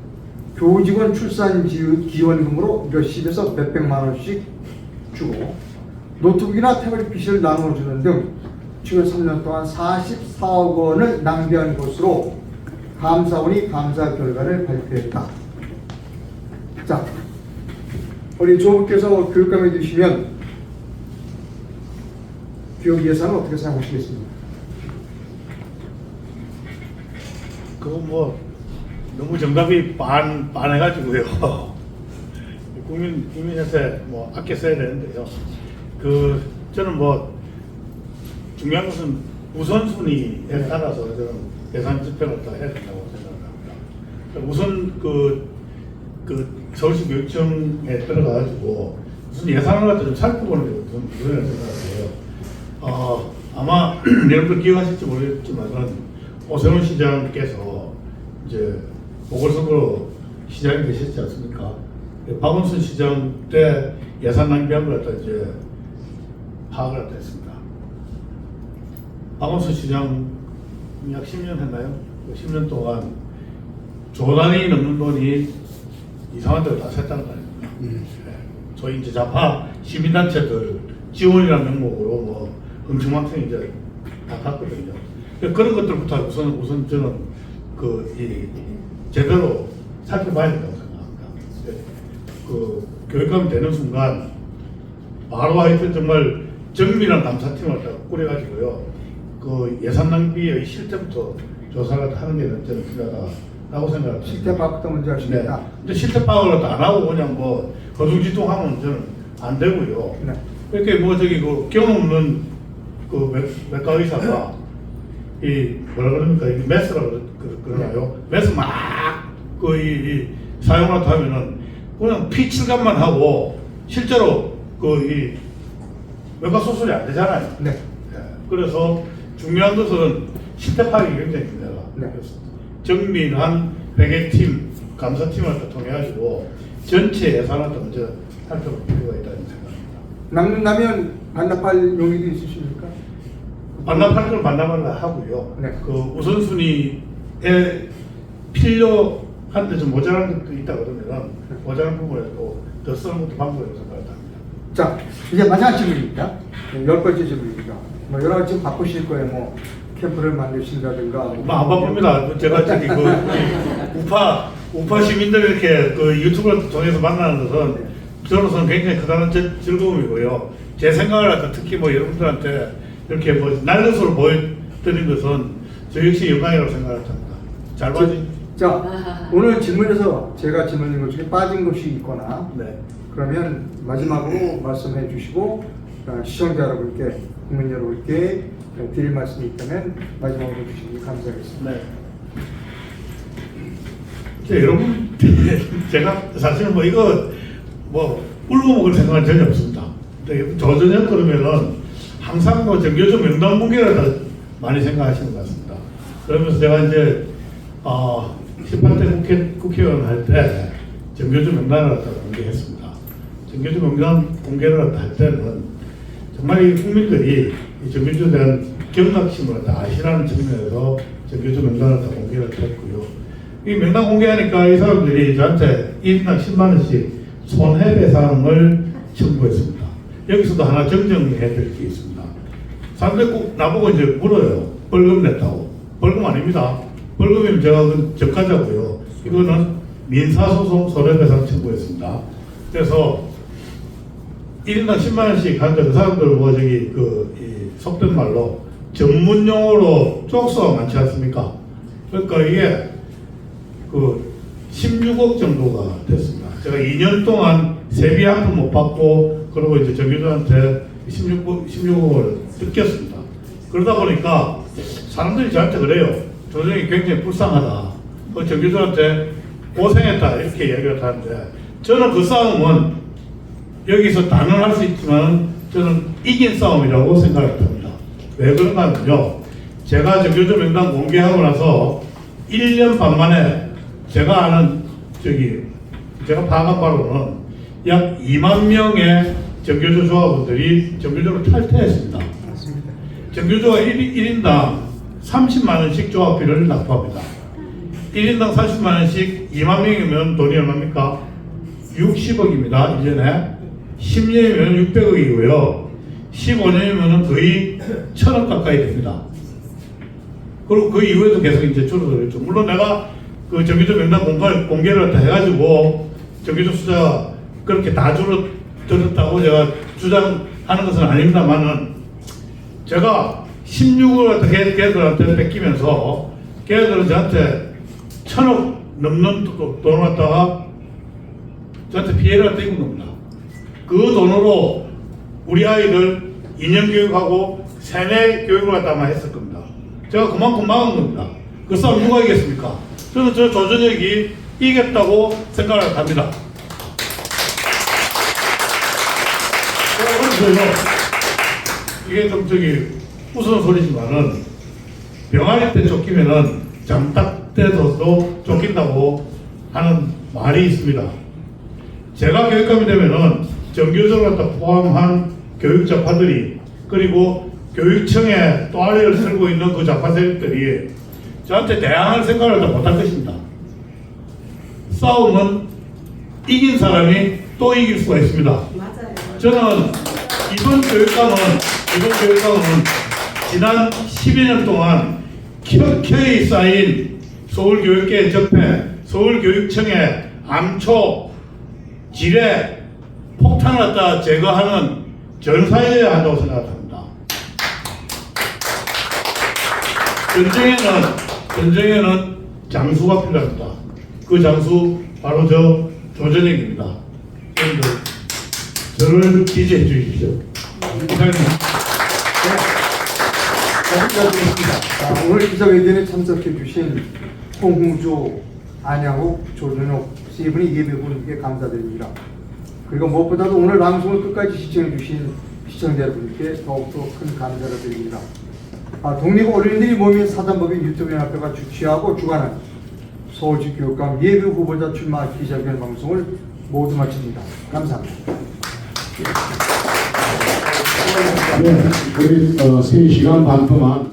Speaker 2: 교직원 출산 기원금으로 몇십에서 몇백만 원씩 주고 노트북이나 태블릿 PC를 나눠주는 등 최근 3년 동안 44억 원을 낭비한 것으로 감사원이 감사 결과를 발표했다. 자, 우리 조부께서 교육감해 주시면 교육 예산을 어떻게 사용하시겠습니까?
Speaker 1: 그거 뭐 너무 정답이 빤해가지고요. 국민한테 뭐 아껴 써야 되는데요. 저는 뭐 중요한 것은 우선순위에 따라서 저는 예산 집행을 더 해야 된다고 생각합니다. 우선 서울시 교육청에 들어가가지고 무슨 예산을 갖다 좀 살펴보는 게 우선 그런 생각이에요. 아마 여러분들 기억하실지 모르겠지만은 오세훈 시장께서 이제 보궐선거로 시장이 되셨지 않습니까? 박원순 시장 때 예산 낭비한 걸 갖다 이제 파악을 갖다 했습니다. 박원순 시장 약 10년 했나요? 10년 동안 조 단위 넘는 돈이 이상한 데로 다 샜다는 거 아닙니까? 네. 저희 이제 좌파 시민단체들 지원이라는 명목으로 뭐 흥청망청 이제 다 갔거든요. 그런 것들부터 우선 저는 제대로 살펴봐야 된다고 생각합니다. 교육감이 되는 순간 바로 하여튼 정말 정밀한 감사팀을 꾸려가지고요. 예산 낭비의 실태부터 조사를 하는 게 저는 필요하다고 생각합니다.
Speaker 2: 실태 파악부터 먼저 하시겠다.
Speaker 1: 네. 근데 실태 파악을 안 하고 그냥 뭐 거둥지둥하면 저는 안 되고요.
Speaker 2: 네.
Speaker 1: 이렇게 뭐 경험 없는 외과 의사가 뭐라 그럽니까? 메스라고 그러나요? 메스 막 사용을 하면은 그냥 피칠감만 하고 실제로 외과 수술이 안 되잖아요.
Speaker 2: 네.
Speaker 1: 네. 그래서 중요한 것은 실태 파악이 굉장히 중요하다.
Speaker 2: 네.
Speaker 1: 정밀한 회계팀, 감사팀을 통해가지고 전체 예산을 먼저 살펴볼 필요가 있다는 생각입니다.
Speaker 2: 남는다면 반납할 용의도 있으십니까?
Speaker 1: 반납할 걸 반납을 하고요.
Speaker 2: 네.
Speaker 1: 우선순위에 필요한데 좀 모자란 것도 있다 그러면 모자란 부분에 또 더 쓰는 것도 방법이라고 생각합니다.
Speaker 2: 자, 이제 마지막 질문입니다. 10번째 질문입니다. 뭐 여러 가지 지금 바쁘실 거예요. 뭐 캠프를 만드신다든가.
Speaker 1: 안 바쁩니다. 제가 우파 시민들 이렇게 유튜브를 통해서 만나는 것은 저로서는 굉장히 크다는 즐거움이고요. 제 생각을 특히 뭐 여러분들한테 이렇게 뭐 날것으로 보여드린 것은 저 역시 영광이라고 생각합니다. 잘 봐주십시오.
Speaker 2: 자, 오늘 질문에서 제가 질문인 것 중에 빠진 것이 있거나
Speaker 1: 네.
Speaker 2: 그러면 마지막으로 말씀해 주시고 시청자 여러분께, 국민 여러분께 드릴 말씀이 있다면 마지막으로 주시기 감사하겠습니다.
Speaker 1: 네. 여러분, 제가 사실은 울고 먹을 생각은 전혀 없습니다. 저저녁 그러면은 항상 정교조 명단 공개를 더 많이 생각하시는 것 같습니다. 그러면서 제가 이제 18대 국회의원 할 때 정교조 명단을 공개했습니다. 정교조 명단 공개를 할 때는 정말 이 국민들이 이 정교조에 대한 경각심을 다 아시라는 측면에서 정교조 명단을 다 공개를 했고요. 이 명단 공개하니까 이 사람들이 저한테 1인당 10만 원씩 손해배상을 청구했습니다. 여기서도 하나 정정해 드릴 게 있습니다. 사람들이 꼭 나보고 이제 물어요. 벌금 냈다고. 벌금 아닙니다. 벌금이면 제가 적하자고요. 이거는 민사소송 손해배상 청구했습니다. 그래서 1인당 10만 원씩 하는데 그 사람들 속된 말로 전문용어로 쪽수가 많지 않습니까? 그러니까 이게 16억 정도가 됐습니다. 제가 2년 동안 세비 한 푼 못 받고 그리고 이제 정교조한테 16억을 뜯겼습니다. 그러다 보니까 사람들이 저한테 그래요. 조정이 굉장히 불쌍하다. 정교조한테 고생했다 이렇게 이야기를 하는데 저는 그 싸움은 여기서 단언할 수 있지만 저는 이긴 싸움이라고 생각을 합니다. 왜 그런가 하면요. 제가 정교조 명단 공개하고 나서 1년 반 만에 제가 아는 제가 파악한 바로는 약 2만 명의 정교조 조합원들이 정교조를 탈퇴했습니다.
Speaker 2: 맞습니다.
Speaker 1: 정규조가 1인당 30만 원씩 조합비를 납부합니다. 1인당 40만 원씩 2만 명이면 돈이 얼마입니까? 60억입니다. 1년에. 10년이면 600억이고요. 15년이면 거의 1000억 가까이 됩니다. 그리고 그 이후에도 계속 이제 줄어들었죠. 물론 내가 그 정규조 명단 공개를 다 해가지고 정규조 숫자가 그렇게 다 줄어들었다고 제가 주장하는 것은 아닙니다만은 제가 16을 걔들한테 뺏기면서 걔들은 저한테 1000억 넘는 돈을 갖다가 저한테 피해를 갖다 입은 겁니다. 그 돈으로 우리 아이들 2년 교육하고 세뇌 교육을 갖다가 했을 겁니다. 제가 그만큼 막은 겁니다. 그 싸움 누가 이겼습니까? 저는 저 조전혁이 이겼다고 생각을 합니다. 그래서요, 이게 좀 우스운 소리지만은 병아리 때 쫓기면은 잠딱 때도 쫓긴다고 하는 말이 있습니다. 제가 교육감이 되면은 정규적으로 갖다 포함한 교육 좌파들이 그리고 교육청에 또아리를 쓸고 있는 그 좌파 세력들이 저한테 대항할 생각을 다 못할 것입니다. 싸움은 이긴 사람이 또 이길 수가 있습니다.
Speaker 5: 맞아요.
Speaker 1: 저는 이번 교육감은 지난 12년 동안 켜켜이 쌓인 서울교육계의 적폐, 서울교육청의 암초, 지뢰, 폭탄을 갖다 제거하는 전사여야 한다고 생각합니다. 전쟁에는 장수가 필요합니다. 그 장수 바로 저 조전혁입니다. 여러분들 저를 지지해 주십시오. 이상입니다.
Speaker 2: 자, 오늘 기자회견에 참석해 주신 홍홍조, 안양욱, 조준혁 세 분이 예배분께 감사드립니다. 그리고 무엇보다도 오늘 방송을 끝까지 시청해 주신 시청자 여러분께 더욱더 큰 감사를 드립니다. 독립 어린이들이 모인 사단법인 유튜브연합회가 주최하고 주관한 서울시 교육감 예비 후보자 출마 기자회견 방송을 모두 마칩니다. 감사합니다.
Speaker 3: 네, 우리 3시간 반 동안